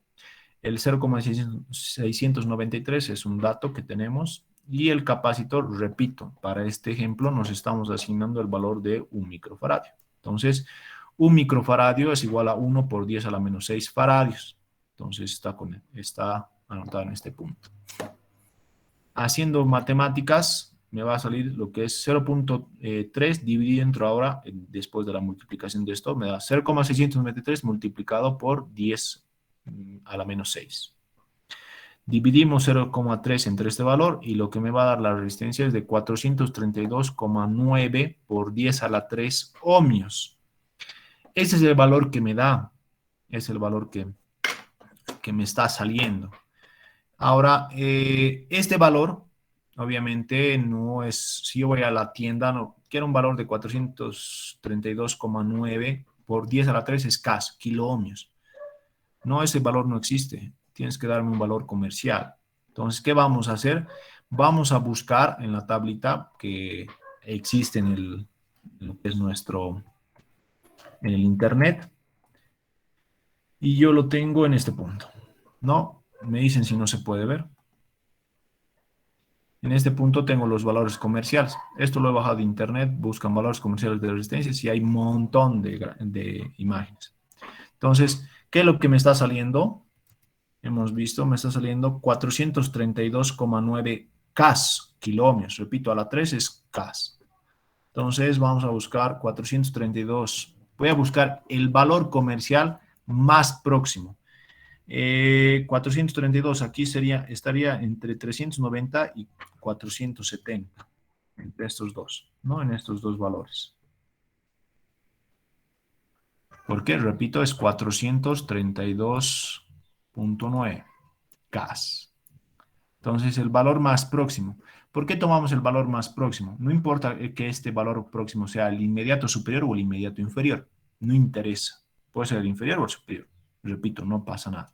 El 0,693 es un dato que tenemos. Y el capacitor, repito, para este ejemplo nos estamos asignando el valor de un microfaradio. Entonces, un microfaradio es igual a 1 por 10 a la menos 6 faradios. Entonces, está anotado en este punto. Haciendo matemáticas, me va a salir lo que es 0,3 dividido entre ahora, después de la multiplicación de esto, me da 0,693 multiplicado por 10 a la menos 6. Dividimos 0,3 entre este valor y lo que me va a dar la resistencia es de 432,9 por 10 a la 3 ohmios. Ese es el valor que me da, es el valor que me está saliendo. Ahora, este valor, obviamente, no es, si yo voy a la tienda, no, quiero un valor de 432,9 por 10 a la 3 escaso, kilo ohmios. No, ese valor no existe. Tienes que darme un valor comercial. Entonces, ¿qué vamos a hacer? Vamos a buscar en la tablita que existe en lo que es en el internet. Y yo lo tengo en este punto, ¿no? Me dicen si no se puede ver. En este punto tengo los valores comerciales. Esto lo he bajado de internet, buscan valores comerciales de resistencia y hay un montón de imágenes. Entonces, ¿qué es lo que me está saliendo? Hemos visto, me está saliendo 432,9 CAS, kiloohmios. Repito, a la 3 es CAS. Entonces vamos a buscar 432. Voy a buscar el valor comercial más próximo. 432 aquí estaría entre 390 y 470. Entre estos dos, ¿no? En estos dos valores. ¿Por qué? Repito, es 432.9 CAS. Entonces, el valor más próximo. ¿Por qué tomamos el valor más próximo? No importa que este valor próximo sea el inmediato superior o el inmediato inferior. No interesa. Puede ser el inferior o el superior. Repito, no pasa nada.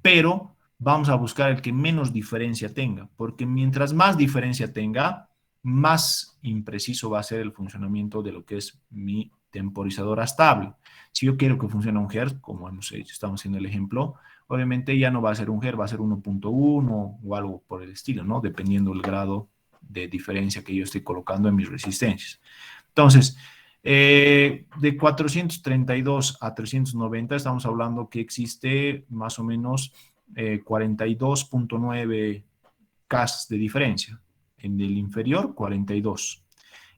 Pero vamos a buscar el que menos diferencia tenga, porque mientras más diferencia tenga, más impreciso va a ser el funcionamiento de lo que es mi temporizadora estable. Si yo quiero que funcione a 1 Hz, como hemos hecho, estamos haciendo el ejemplo, obviamente ya no va a ser 1 Hz, va a ser 1.1 o algo por el estilo, ¿no? Dependiendo del grado de diferencia que yo estoy colocando en mis resistencias. Entonces, de 432 a 390 estamos hablando que existe más o menos 42.9 CAS de diferencia. En el inferior, 42.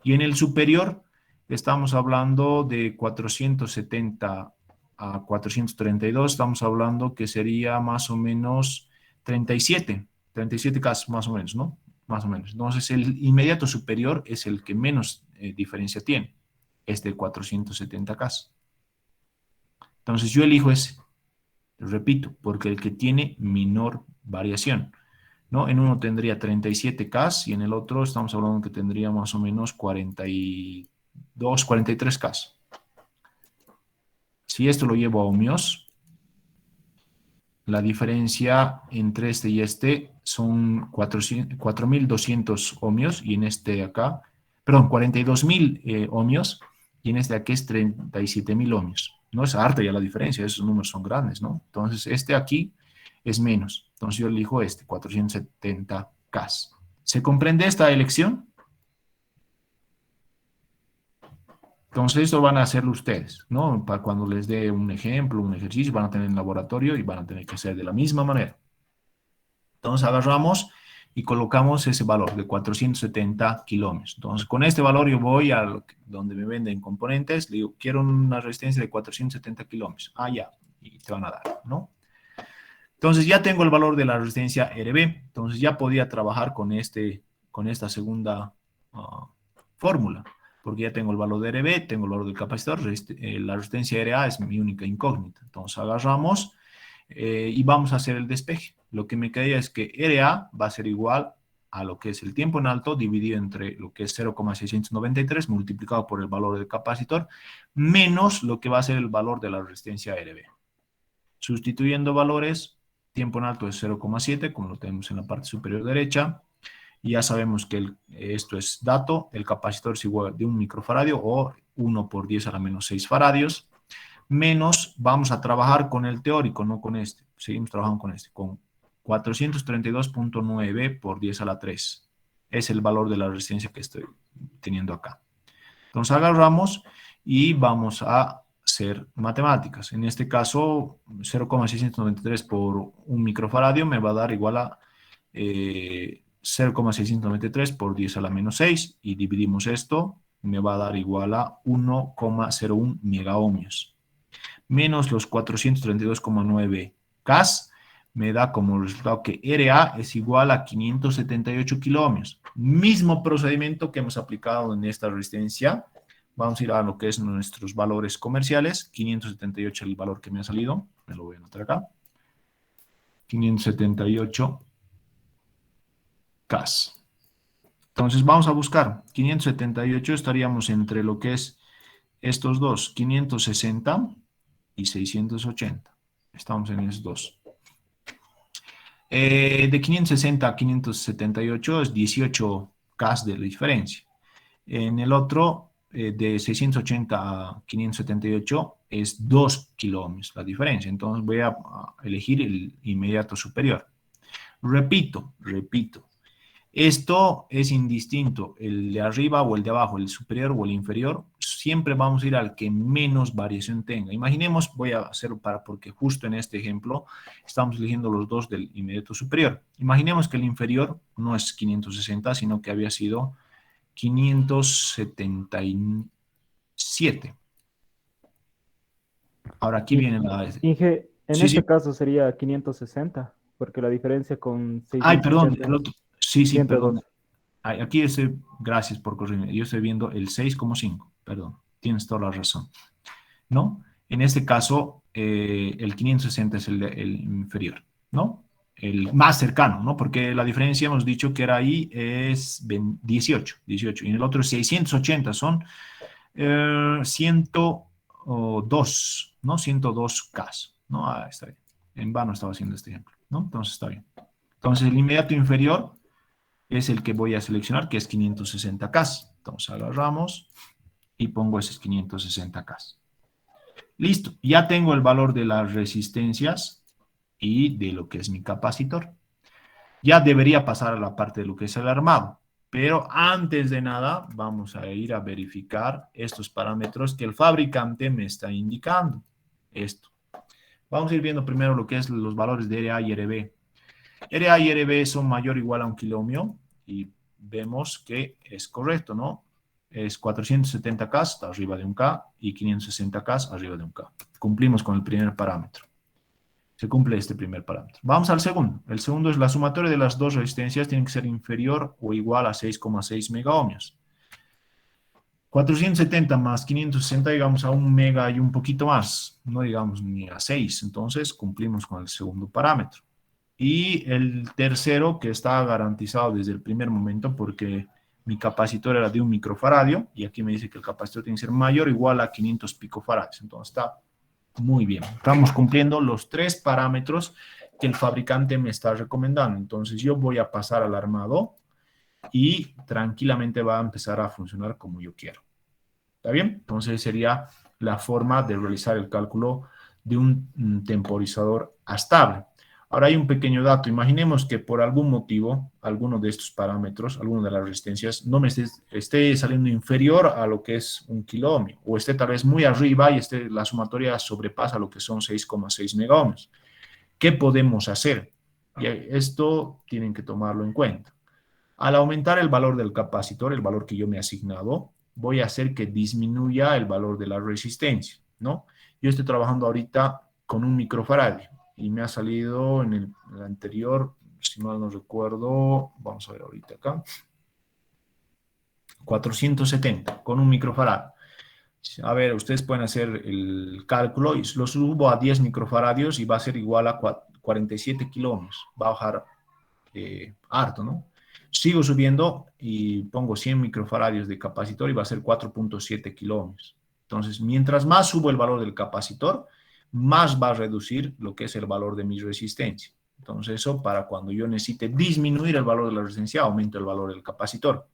Y en el superior, estamos hablando de 470 a 432, estamos hablando que sería más o menos 37 CAS más o menos, ¿no? Más o menos. Entonces, el inmediato superior es el que menos diferencia tiene. Es de 470 CAS. Entonces, yo elijo ese. Repito, porque el que tiene menor variación, ¿no? En uno tendría 37 CAS y en el otro estamos hablando que tendría más o menos 42, 43 CAS. Si esto lo llevo a ohmios, la diferencia entre este y este son 4.200 ohmios y en este de acá, perdón, 42.000 ohmios y en este de aquí es 37.000 ohmios. No es harta ya la diferencia, esos números son grandes, ¿no? Entonces este aquí es menos. Entonces yo elijo este, 470 CAS. ¿Se comprende esta elección? Entonces, esto van a hacerlo ustedes, ¿no? Para cuando les dé un ejemplo, un ejercicio, van a tener en el laboratorio y van a tener que hacer de la misma manera. Entonces, agarramos y colocamos ese valor de 470 kilómetros. Entonces, con este valor yo voy a donde me venden componentes, le digo, quiero una resistencia de 470 kilómetros. Ah, ya, y te van a dar, ¿no? Entonces, ya tengo el valor de la resistencia RB. Entonces, ya podía trabajar con esta segunda fórmula, porque ya tengo el valor de RB, tengo el valor del capacitor, la resistencia RA es mi única incógnita. Entonces agarramos y vamos a hacer el despeje. Lo que me queda es que RA va a ser igual a lo que es el tiempo en alto dividido entre lo que es 0,693 multiplicado por el valor del capacitor menos lo que va a ser el valor de la resistencia RB. Sustituyendo valores, tiempo en alto es 0,7 como lo tenemos en la parte superior derecha. Y ya sabemos que esto es dato, el capacitor es igual de 1 microfaradio o 1 por 10 a la menos 6 faradios, menos vamos a trabajar con el teórico, no con este, seguimos trabajando con este, con 432.9 por 10 a la 3. Es el valor de la resistencia que estoy teniendo acá. Entonces agarramos y vamos a hacer matemáticas. En este caso, 0,693 por 1 microfaradio me va a dar igual a 0,693 por 10 a la menos 6 y dividimos esto, me va a dar igual a 1,01 megaohmios. Menos los 432,9 CAS me da como resultado que RA es igual a 578 kiloohmios. Mismo procedimiento que hemos aplicado en esta resistencia. Vamos a ir a lo que es nuestros valores comerciales. 578 es el valor que me ha salido. Me lo voy a anotar acá. 578 CAS. Entonces vamos a buscar 578, estaríamos entre lo que es estos dos, 560 y 680. Estamos en esos dos. De 560 a 578 es 18 CAS de la diferencia. En el otro, de 680 a 578 es 2 kiloohmios la diferencia. Entonces voy a elegir el inmediato superior. Repito. Esto es indistinto, el de arriba o el de abajo, el superior o el inferior, siempre vamos a ir al que menos variación tenga. Imaginemos, voy a hacer porque justo en este ejemplo estamos eligiendo los dos del inmediato superior. Imaginemos que el inferior no es 560, sino que había sido 577. Ahora aquí viene la... Inge, en Sí, este sí. caso sería 560, porque la diferencia con Ay, perdón, 680 el otro. Sí, sí, perdón. 102. Ay, aquí estoy, gracias por corregirme. Yo estoy viendo el 6,5. Perdón, tienes toda la razón. ¿No? En este caso, el 560 es el inferior, ¿no? El más cercano, ¿no? Porque la diferencia hemos dicho que era ahí es 18, y en el otro es 680, son 102, ¿no? 102K, ¿no? Ah, está bien. En vano estaba haciendo este ejemplo, ¿no? Entonces está bien. Entonces el inmediato inferior es el que voy a seleccionar, que es 560K. Entonces agarramos y pongo esos 560K. Listo, ya tengo el valor de las resistencias y de lo que es mi capacitor. Ya debería pasar a la parte de lo que es el armado. Pero antes de nada, vamos a ir a verificar estos parámetros que el fabricante me está indicando. Esto. Vamos a ir viendo primero lo que es los valores de RA y RB. RA y RB son mayor o igual a 1 kiloohmio y vemos que es correcto, ¿no? Es 470K está arriba de 1K y 560K arriba de 1K. Cumplimos con el primer parámetro. Se cumple este primer parámetro. Vamos al segundo. El segundo es la sumatoria de las dos resistencias tiene que ser inferior o igual a 6,6 megaohmios. 470 más 560, digamos, a 1 mega y un poquito más, no digamos ni a 6. Entonces, cumplimos con el segundo parámetro. Y el tercero, que está garantizado desde el primer momento, porque mi capacitor era de 1 microfaradio, y aquí me dice que el capacitor tiene que ser mayor o igual a 500 picofaradios. Entonces, está muy bien. Estamos cumpliendo los 3 parámetros que el fabricante me está recomendando. Entonces, yo voy a pasar al armado y tranquilamente va a empezar a funcionar como yo quiero. ¿Está bien? Entonces sería la forma de realizar el cálculo de un temporizador estable. Ahora hay un pequeño dato. Imaginemos que por algún motivo, alguno de estos parámetros, alguno de las resistencias, no me esté saliendo inferior a lo que es 1 kiloohmio, o esté tal vez muy arriba y la sumatoria sobrepasa lo que son 6,6 megaohmios. ¿Qué podemos hacer? Y esto tienen que tomarlo en cuenta. Al aumentar el valor del capacitor, el valor que yo me he asignado, voy a hacer que disminuya el valor de la resistencia, ¿no? Yo estoy trabajando ahorita con 1 microfaradio y me ha salido en el anterior, si mal no recuerdo, vamos a ver ahorita acá, 470 con 1 microfaradio. A ver, ustedes pueden hacer el cálculo y lo subo a 10 microfaradios y va a ser igual a 47 kiloohmios. Va a bajar harto, ¿no? Sigo subiendo y pongo 100 microfaradios de capacitor y va a ser 4,7 kiloohmios. Entonces, mientras más subo el valor del capacitor, más va a reducir lo que es el valor de mi resistencia. Entonces, eso para cuando yo necesite disminuir el valor de la resistencia, aumento el valor del capacitor.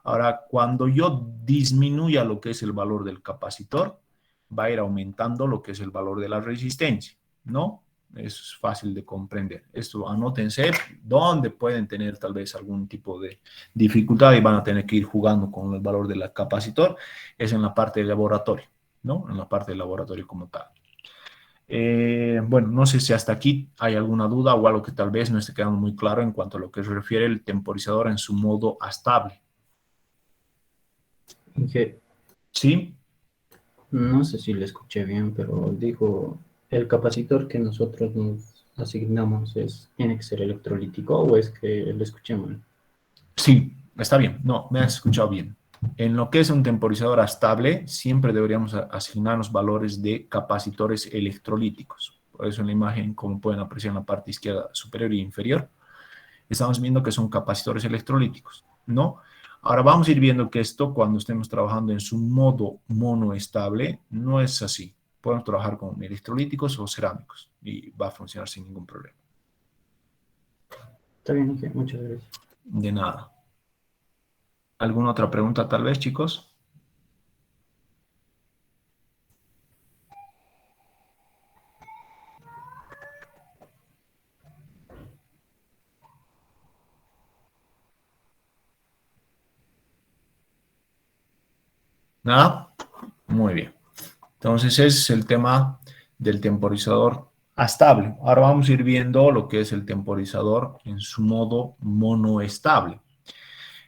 Ahora, cuando yo disminuya lo que es el valor del capacitor, va a ir aumentando lo que es el valor de la resistencia, ¿no? Es fácil de comprender. Esto anótense donde pueden tener tal vez algún tipo de dificultad y van a tener que ir jugando con el valor del capacitor. Es en la parte del laboratorio, ¿no? En la parte del laboratorio como tal. Bueno, no sé si hasta aquí hay alguna duda o algo que tal vez no esté quedando muy claro en cuanto a lo que se refiere el temporizador en su modo estable. Inge, ¿Sí? no sé si le escuché bien, pero dijo, el capacitor que nosotros nos asignamos tiene que ser electrolítico o es que lo escuché mal. Sí, está bien. No, me has escuchado bien. En lo que es un temporizador estable, siempre deberíamos asignarnos valores de capacitores electrolíticos. Por eso en la imagen, como pueden apreciar en la parte izquierda superior e inferior, estamos viendo que son capacitores electrolíticos, ¿no? Ahora vamos a ir viendo que esto, cuando estemos trabajando en su modo monoestable, no es así. Podemos trabajar con electrolíticos o cerámicos y va a funcionar sin ningún problema. Está bien, Inge, muchas gracias. De nada. ¿Alguna otra pregunta tal vez, chicos? ¿Nada? Muy bien. Entonces, ese es el tema del temporizador estable. Ahora vamos a ir viendo lo que es el temporizador en su modo monoestable.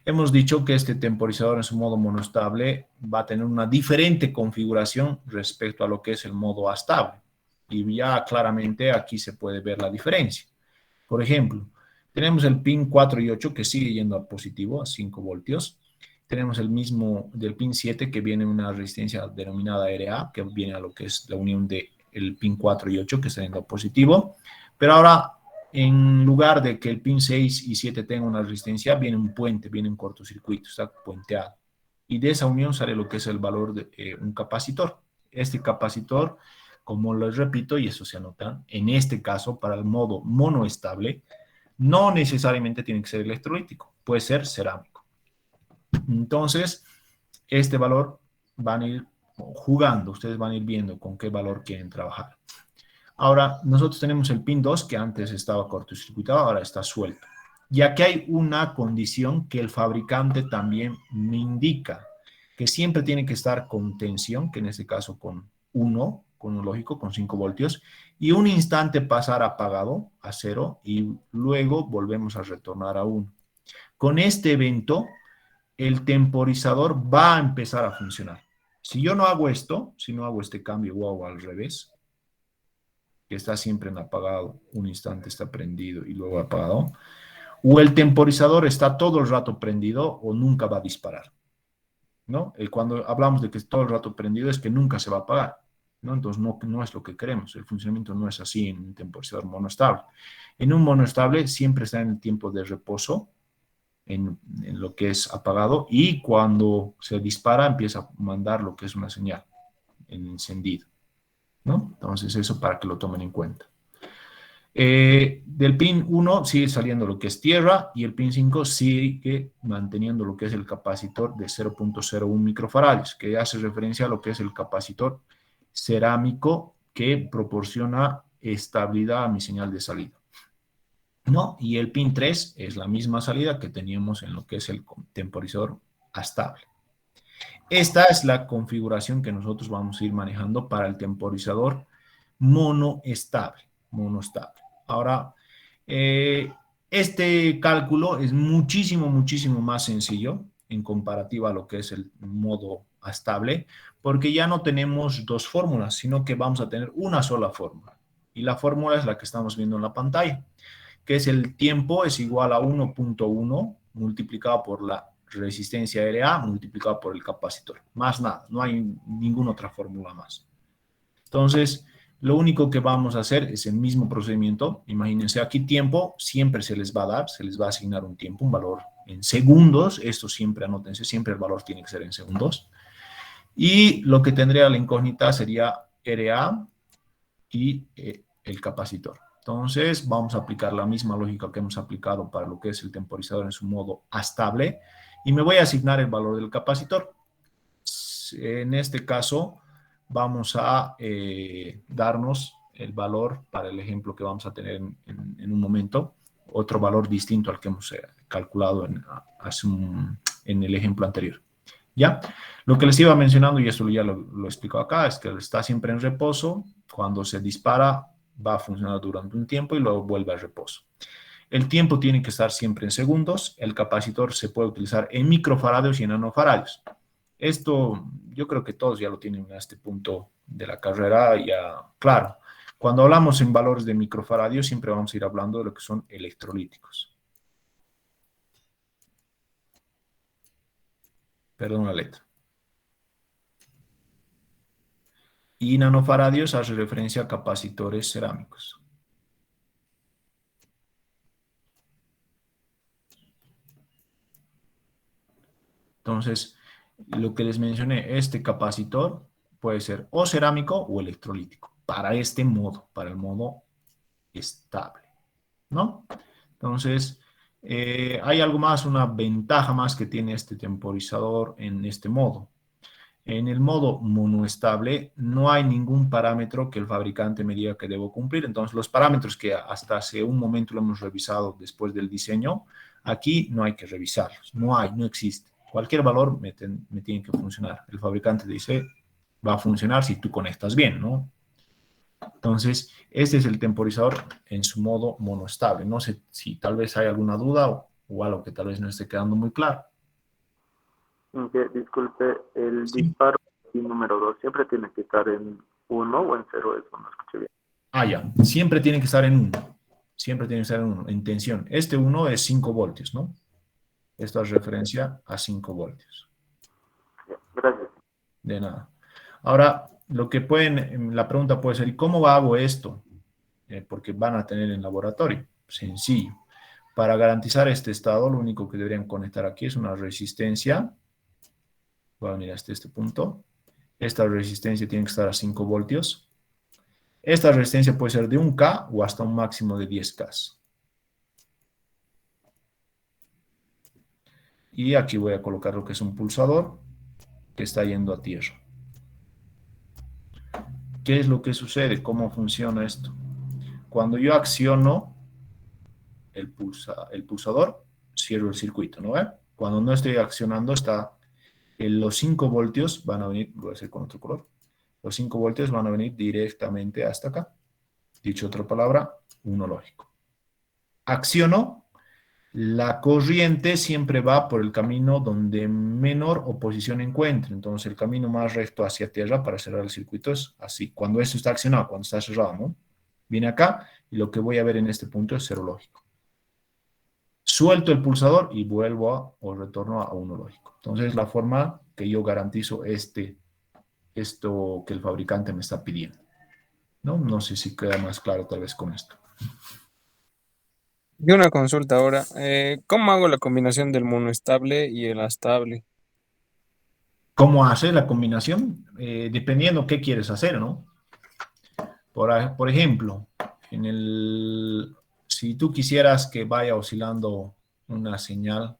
Hemos dicho que este temporizador en su modo monoestable va a tener una diferente configuración respecto a lo que es el modo estable. Y ya claramente aquí se puede ver la diferencia. Por ejemplo, tenemos el pin 4 y 8 que sigue yendo a positivo, a 5 voltios. Tenemos el mismo del pin 7 que viene una resistencia denominada RA, que viene a lo que es la unión del pin 4 y 8 que está yendo a positivo. Pero ahora, en lugar de que el pin 6 y 7 tengan una resistencia, viene un puente, viene un cortocircuito, está puenteado. Y de esa unión sale lo que es el valor de un capacitor. Este capacitor, como les repito, y eso se anota, en este caso, para el modo monoestable, no necesariamente tiene que ser electrolítico, puede ser cerámico. Entonces, este valor van a ir jugando, ustedes van a ir viendo con qué valor quieren trabajar. Ahora, nosotros tenemos el pin 2 que antes estaba cortocircuitado, ahora está suelto. Y aquí hay una condición que el fabricante también me indica, que siempre tiene que estar con tensión, que en este caso con 1, con un lógico, con 5 voltios, y un instante pasar apagado a 0 y luego volvemos a retornar a 1. Con este evento, el temporizador va a empezar a funcionar. Si yo no hago esto, si no hago este cambio o hago al revés, que está siempre en apagado, un instante está prendido y luego apagado, o el temporizador está todo el rato prendido o nunca va a disparar, ¿no? Cuando hablamos de que es todo el rato prendido es que nunca se va a apagar, ¿no? Entonces no es lo que queremos, el funcionamiento no es así en un temporizador monoestable. En un monoestable siempre está en el tiempo de reposo, en lo que es apagado, y cuando se dispara empieza a mandar lo que es una señal en encendido, ¿no? Entonces eso para que lo tomen en cuenta. Del pin 1 sigue saliendo lo que es tierra y el pin 5 sigue manteniendo lo que es el capacitor de 0.01 microfarads, que hace referencia a lo que es el capacitor cerámico que proporciona estabilidad a mi señal de salida, ¿no? Y el pin 3 es la misma salida que teníamos en lo que es el temporizador estable. Esta es la configuración que nosotros vamos a ir manejando para el temporizador monoestable. Ahora, este cálculo es muchísimo más sencillo en comparativa a lo que es el modo estable, porque ya no tenemos dos fórmulas, sino que vamos a tener una sola fórmula. Y la fórmula es la que estamos viendo en la pantalla, que es el tiempo es igual a 1.1 multiplicado por la resistencia RA multiplicado por el capacitor. Más nada, no hay ninguna otra fórmula más. Entonces, lo único que vamos a hacer es el mismo procedimiento. Imagínense, aquí tiempo siempre se les va a dar, se les va a asignar un tiempo, un valor en segundos. Esto siempre anótense, siempre el valor tiene que ser en segundos. Y lo que tendría la incógnita sería RA y el capacitor. Entonces, vamos a aplicar la misma lógica que hemos aplicado para lo que es el temporizador en su modo estable y me voy a asignar el valor del capacitor. En este caso, vamos a darnos el valor para el ejemplo que vamos a tener en un momento, otro valor distinto al que hemos calculado en el ejemplo anterior. ¿Ya? Lo que les iba mencionando, y esto ya lo explico acá, es que está siempre en reposo. Cuando se dispara, va a funcionar durante un tiempo y luego vuelve a reposo. El tiempo tiene que estar siempre en segundos. El capacitor se puede utilizar en microfaradios y en nanofaradios. Esto yo creo que todos ya lo tienen a este punto de la carrera ya claro. Cuando hablamos en valores de microfaradios, siempre vamos a ir hablando de lo que son electrolíticos. Perdón la letra. Y nanofaradios hace referencia a capacitores cerámicos. Entonces, lo que les mencioné, este capacitor puede ser o cerámico o electrolítico, para este modo, para el modo estable, ¿no? Entonces, hay algo más, una ventaja más que tiene este temporizador en este modo. En el modo monoestable no hay ningún parámetro que el fabricante me diga que debo cumplir. Entonces, los parámetros que hasta hace un momento lo hemos revisado después del diseño, aquí no hay que revisarlos. No existe. Cualquier valor me tiene que funcionar. El fabricante dice, va a funcionar si tú conectas bien, ¿no? Entonces, este es el temporizador en su modo monoestable. No sé si tal vez hay alguna duda o algo que tal vez no esté quedando muy claro. Disculpe, el Sí. disparo y número 2 siempre tiene que estar en 1 o en 0, eso no escuché bien. Ah, ya. Siempre tiene que estar en 1. Siempre tiene que estar en 1, en tensión. Este 1 es 5 voltios, ¿no? Esto es referencia a 5 voltios. Gracias. De nada. Ahora, lo que pueden, la pregunta puede ser, ¿y cómo hago esto? Porque van a tener en laboratorio. Sencillo. Para garantizar este estado, lo único que deberían conectar aquí es una resistencia. Voy a venir hasta este punto. Esta resistencia tiene que estar a 5 voltios. Esta resistencia puede ser de 1K o hasta un máximo de 10K. Y aquí voy a colocar lo que es un pulsador que está yendo a tierra. ¿Qué es lo que sucede? ¿Cómo funciona esto? Cuando yo acciono el pulsador, cierro el circuito, ¿no ve? Cuando no estoy accionando, los 5 voltios van a venir, voy a hacer con otro color, los 5 voltios van a venir directamente hasta acá. Dicho otra palabra, 1 lógico. Acciono, la corriente siempre va por el camino donde menor oposición encuentre. Entonces, el camino más recto hacia tierra para cerrar el circuito es así. Cuando esto está accionado, cuando está cerrado, ¿no? Viene acá y lo que voy a ver en este punto es 0 lógico. Suelto el pulsador y vuelvo o retorno a 1 lógico. Entonces, es la forma que yo garantizo esto que el fabricante me está pidiendo. ¿No? No sé si queda más claro tal vez con esto. Y una consulta ahora. ¿Cómo hago la combinación del monoestable y el astable? ¿Cómo hacer la combinación? Dependiendo qué quieres hacer, ¿no? Por ejemplo, si tú quisieras que vaya oscilando una señal,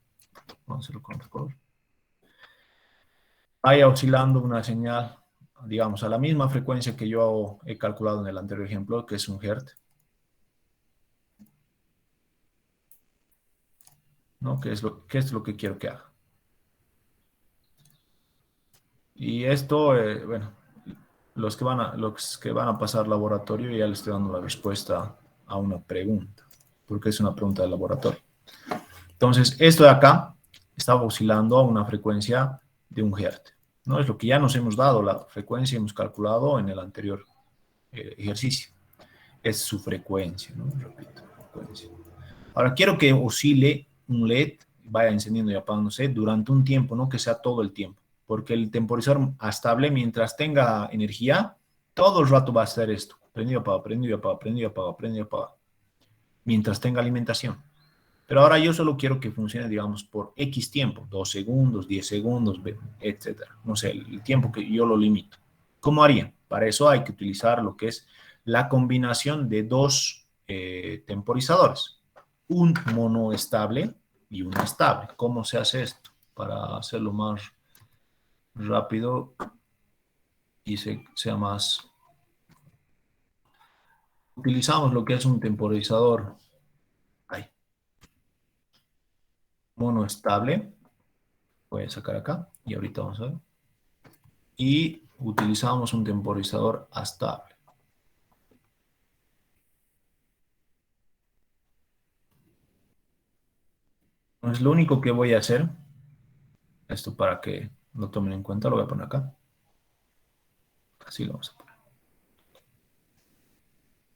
vamos a hacerlo con otro color, vaya oscilando una señal, digamos, a la misma frecuencia que yo he calculado en el anterior ejemplo, que es 1 Hz, ¿no? ¿Qué es lo que quiero que haga? Y esto, bueno, los que van a pasar laboratorio ya les estoy dando la respuesta a una pregunta, porque es una pregunta de laboratorio. Entonces, esto de acá estaba oscilando a una frecuencia de 1 Hz, ¿no? Es lo que ya nos hemos dado, la frecuencia hemos calculado en el anterior ejercicio. Es su frecuencia, ¿no? Repito, frecuencia. Ahora, quiero que oscile un LED, vaya encendiendo y apagándose durante un tiempo, no que sea todo el tiempo, porque el temporizador estable, mientras tenga energía, todo el rato va a hacer esto. Prendido, apagado, prendido, apagado, prendido, apagado, prendido, apagado. Mientras tenga alimentación. Pero ahora yo solo quiero que funcione, digamos, por X tiempo, 2 segundos, 10 segundos, etcétera. No sé, el tiempo que yo lo limito. ¿Cómo haría? Para eso hay que utilizar lo que es la combinación de dos temporizadores. Un monoestable y un estable. ¿Cómo se hace esto? Para hacerlo más rápido y sea más... Utilizamos lo que es un temporizador monoestable. Voy a sacar acá y ahorita vamos a ver. Y utilizamos un temporizador estable. Entonces, lo único que voy a hacer, esto para que lo tomen en cuenta, lo voy a poner acá. Así lo vamos a poner.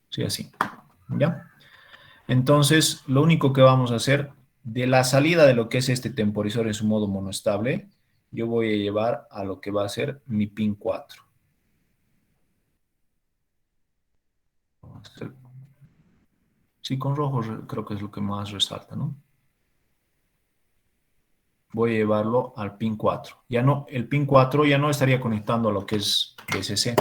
Sí, así. ¿Ya? Entonces, lo único que vamos a hacer, de la salida de lo que es este temporizador en su modo monoestable, yo voy a llevar a lo que va a ser mi pin 4. Sí, con rojo creo que es lo que más resalta, ¿no? Voy a llevarlo al pin 4. Ya no, el pin 4 ya no estaría conectando a lo que es BCC.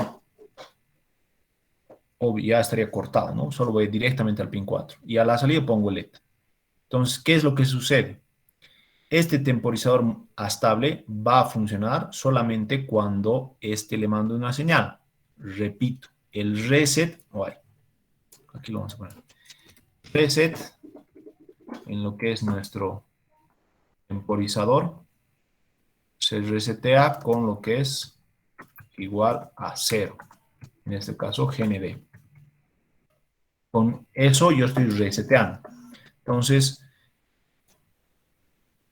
O ya estaría cortado, ¿no? Solo voy directamente al pin 4. Y a la salida pongo LED. Entonces, ¿qué es lo que sucede? Este temporizador estable va a funcionar solamente cuando este le mando una señal. Repito, el reset, aquí lo vamos a poner. Reset en lo que es nuestro temporizador se resetea con lo que es igual a 0. En este caso, GND. Con eso yo estoy reseteando. Entonces,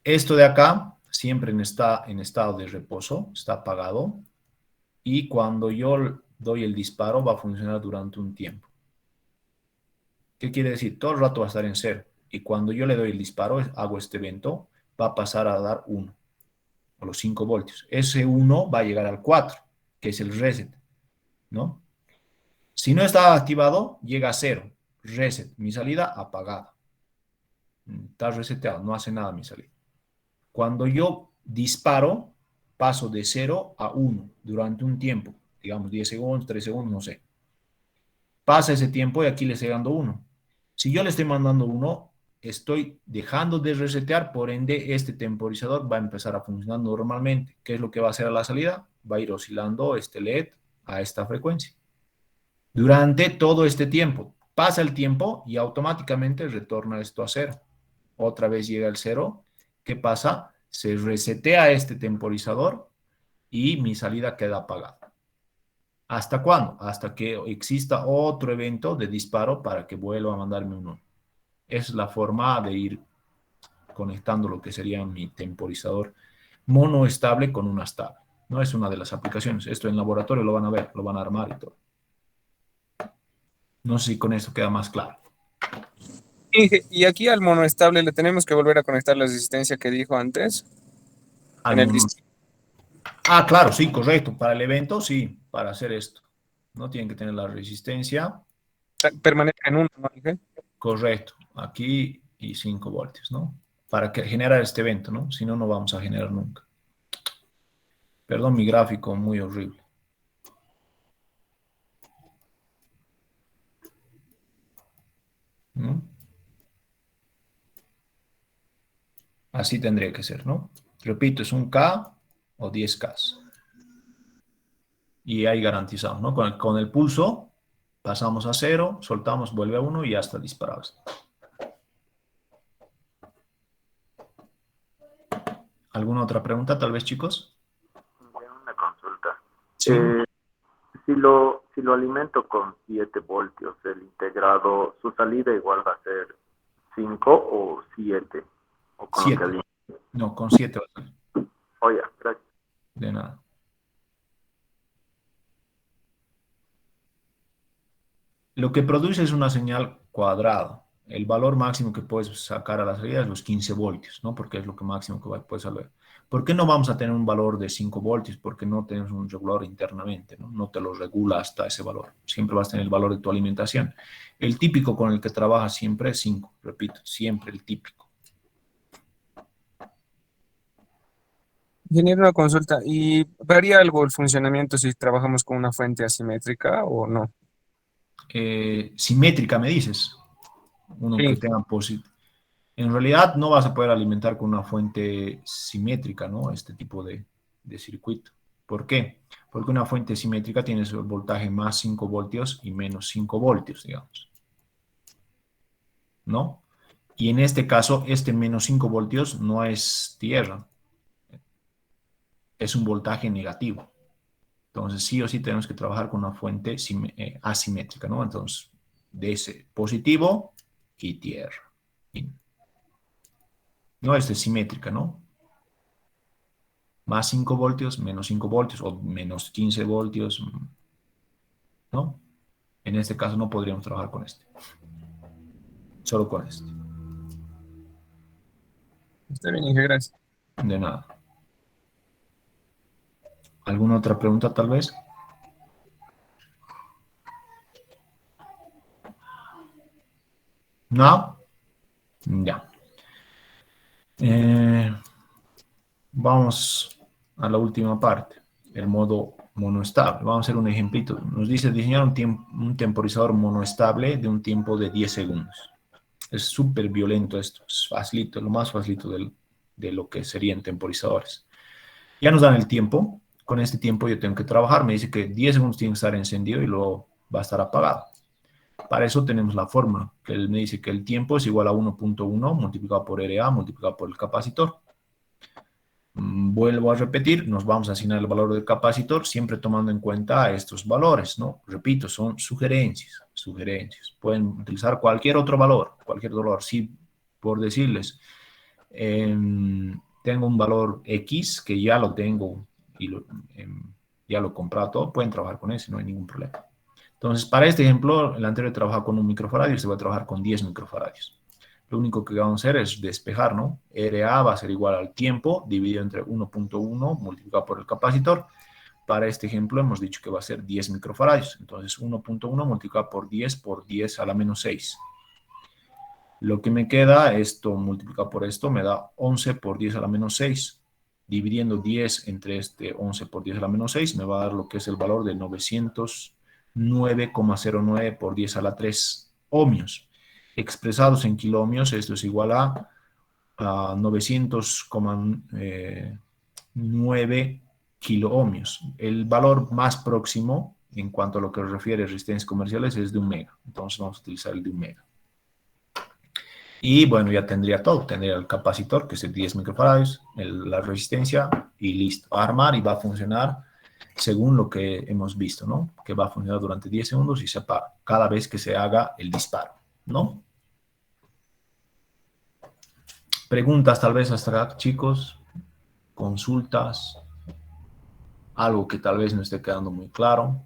esto de acá siempre está en estado de reposo, está apagado. Y cuando yo doy el disparo va a funcionar durante un tiempo. ¿Qué quiere decir? Todo el rato va a estar en 0. Y cuando yo le doy el disparo, hago este evento, va a pasar a dar 1. O los 5 voltios. Ese 1 va a llegar al 4, que es el reset, ¿no? Si no está activado, llega a 0. Reset, mi salida apagada. Está reseteado, no hace nada mi salida. Cuando yo disparo, paso de 0 a 1 durante un tiempo, digamos 10 segundos, 3 segundos, no sé. Pasa ese tiempo y aquí le estoy dando 1. Si yo le estoy mandando 1, estoy dejando de resetear, por ende este temporizador va a empezar a funcionar normalmente. ¿Qué es lo que va a hacer a la salida? Va a ir oscilando este LED a esta frecuencia. Durante todo este tiempo, pasa el tiempo y automáticamente retorna esto a 0. Otra vez llega el 0. ¿Qué pasa? Se resetea este temporizador y mi salida queda apagada. ¿Hasta cuándo? Hasta que exista otro evento de disparo para que vuelva a mandarme un 1. Esa es la forma de ir conectando lo que sería mi temporizador monoestable con una estable. No es una de las aplicaciones. Esto en laboratorio lo van a ver, lo van a armar y todo. No sé si con esto queda más claro. Y aquí al monoestable le tenemos que volver a conectar la resistencia que dijo antes. En el Ah, claro, sí, correcto. Para el evento, sí, para hacer esto. No tienen que tener la resistencia. permanezca en 1, ¿no? Dije. Correcto. Aquí y 5 voltios, ¿no? Para que generar este evento, ¿no? Si no, no vamos a generar nunca. Perdón, mi gráfico, muy horrible. ¿No? Así tendría que ser, ¿no? Repito, es un K o 10K. Y ahí garantizamos, ¿no? Con el pulso pasamos a 0, soltamos, vuelve a 1 y ya está disparado. ¿Alguna otra pregunta, tal vez, chicos? Una consulta. Sí. Si lo alimento con 7 voltios, el integrado, su salida igual va a ser 5 o 7. O con 7. Lo que No, con 7 va a ser. Oye, gracias. De nada. Lo que produce es una señal cuadrada. El valor máximo que puedes sacar a la salida es los 15 voltios, ¿no? Porque es lo que máximo que puedes saber. ¿Por qué no vamos a tener un valor de 5 voltios? Porque no tenemos un regulador internamente, ¿no? No te lo regula hasta ese valor. Siempre vas a tener el valor de tu alimentación. El típico con el que trabajas siempre es 5. Repito, siempre el típico. Ingeniero, una consulta. ¿Y varía algo el funcionamiento si trabajamos con una fuente asimétrica o no? Simétrica, me dices. Uno que Sí. tenga positivo. En realidad no vas a poder alimentar con una fuente simétrica, ¿no? Este tipo de circuito. ¿Por qué? Porque una fuente simétrica tiene su voltaje más 5 voltios y menos 5 voltios, digamos. ¿No? Y en este caso, este menos 5 voltios no es tierra. Es un voltaje negativo. Entonces, sí o sí tenemos que trabajar con una fuente asimétrica, ¿no? Entonces, de ese positivo y tierra. No, es simétrica, ¿no? Más 5 voltios, menos 5 voltios o menos 15 voltios, ¿no? En este caso no podríamos trabajar con este. Solo con este. Está bien, Inge, gracias. De nada. ¿Alguna otra pregunta tal vez? ¿No? Ya. Vamos a la última parte, el modo monoestable. Vamos a hacer un ejemplito. Nos dice diseñar un temporizador monoestable de un tiempo de 10 segundos. Es súper violento esto, es facilito, lo más facilito de lo que serían temporizadores. Ya nos dan el tiempo. Con este tiempo yo tengo que trabajar. Me dice que 10 segundos tiene que estar encendido y luego va a estar apagado. Para eso tenemos la fórmula, que él me dice que el tiempo es igual a 1.1 multiplicado por RA multiplicado por el capacitor. Vuelvo a repetir, nos vamos a asignar el valor del capacitor siempre tomando en cuenta estos valores, ¿no? Repito, son sugerencias, sugerencias. Pueden utilizar cualquier otro valor, cualquier valor. Si, por decirles, tengo un valor X que ya lo tengo y ya lo he comprado todo, pueden trabajar con ese, no hay ningún problema. Entonces, para este ejemplo, el anterior trabaja con 1 microfarad y este va a trabajar con 10 microfaradios. Lo único que vamos a hacer es despejar, ¿no? RA va a ser igual al tiempo dividido entre 1.1 multiplicado por el capacitor. Para este ejemplo hemos dicho que va a ser 10 microfaradios. Entonces 1.1 multiplicado por 10 a la menos 6. Lo que me queda, esto multiplicado por esto, me da 11 por 10 a la menos 6. Dividiendo 10 entre este 11 por 10 a la menos 6, me va a dar lo que es el valor de 909,09 por 10 a la 3 ohmios. Expresados en kiloohmios, esto es igual a 900,9 kiloohmios. El valor más próximo, en cuanto a lo que refiere a resistencias comerciales, es de 1 mega. Entonces vamos a utilizar el de 1 mega. Y bueno, ya tendría todo. Tendría el capacitor, que es de 10 microfarads, la resistencia, y listo. Va a armar y va a funcionar según lo que hemos visto, ¿no? Que va a funcionar durante 10 segundos y se apaga cada vez que se haga el disparo, ¿no? Preguntas tal vez hasta acá, chicos. Consultas. Algo que tal vez no esté quedando muy claro.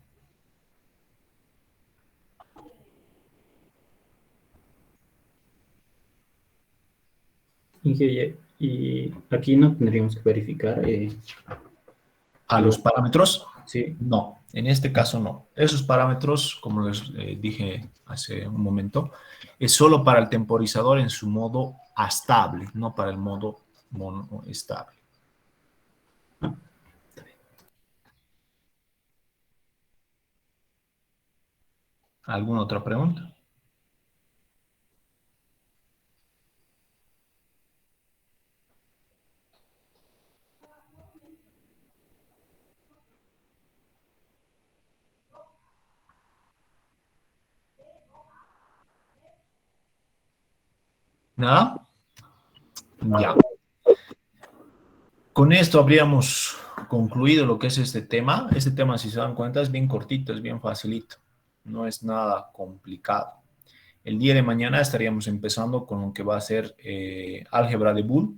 Inge, y aquí no tendríamos que verificar. ¿A los parámetros? Sí. No, en este caso no. Esos parámetros, como les dije hace un momento, es solo para el temporizador en su modo estable, no para el modo monoestable. ¿Alguna otra pregunta? ¿Nada? Ya. Con esto habríamos concluido lo que es este tema. Este tema, si se dan cuenta, es bien cortito, es bien facilito. No es nada complicado. El día de mañana estaríamos empezando con lo que va a ser álgebra de Boole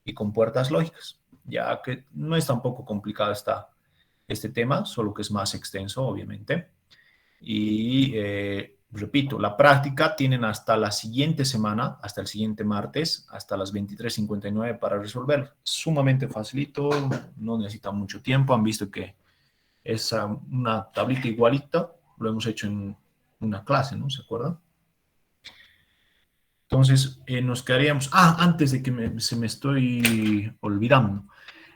y con puertas lógicas, ya que no es tampoco complicado este tema, solo que es más extenso, obviamente. Y repito, la práctica tienen hasta la siguiente semana, hasta el siguiente martes, hasta las 23:59 para resolverlo. Sumamente facilito, no necesita mucho tiempo. Han visto que es una tablita igualita, lo hemos hecho en una clase, ¿no? ¿Se acuerdan? Entonces, nos quedaríamos... antes de que se me estoy olvidando.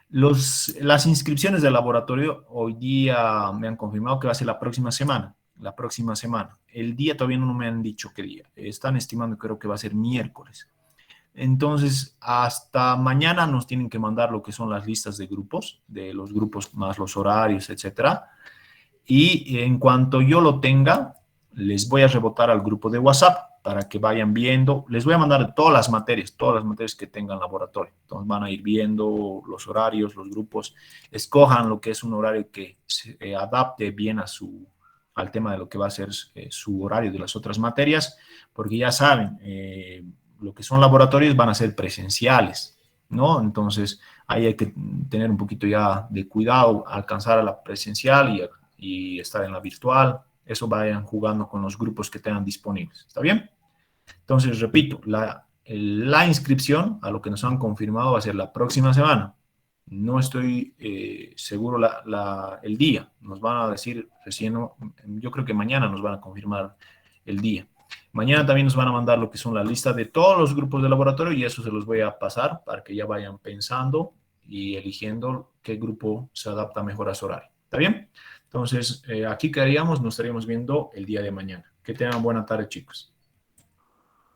Las inscripciones del laboratorio hoy día me han confirmado que va a ser la próxima semana. La próxima semana. El día todavía no me han dicho qué día. Están estimando, creo que va a ser miércoles. Entonces, hasta mañana nos tienen que mandar lo que son las listas de grupos, de los grupos más los horarios, etcétera. Y en cuanto yo lo tenga, les voy a rebotar al grupo de WhatsApp para que vayan viendo. Les voy a mandar todas las materias que tengan laboratorio. Entonces van a ir viendo los horarios, los grupos. Escojan lo que es un horario que se adapte bien al tema de lo que va a ser su horario de las otras materias, porque ya saben, lo que son laboratorios van a ser presenciales, ¿no? Entonces ahí hay que tener un poquito ya de cuidado, alcanzar a la presencial y estar en la virtual. Eso vayan jugando con los grupos que tengan disponibles. ¿Está bien? Entonces, repito, la inscripción a lo que nos han confirmado va a ser la próxima semana. No estoy seguro el día. Nos van a decir recién, yo creo que mañana nos van a confirmar el día. Mañana también nos van a mandar lo que son la lista de todos los grupos de laboratorio y eso se los voy a pasar para que ya vayan pensando y eligiendo qué grupo se adapta mejor a su horario. ¿Está bien? Entonces, aquí quedaríamos, nos estaríamos viendo el día de mañana. Que tengan buena tarde, chicos.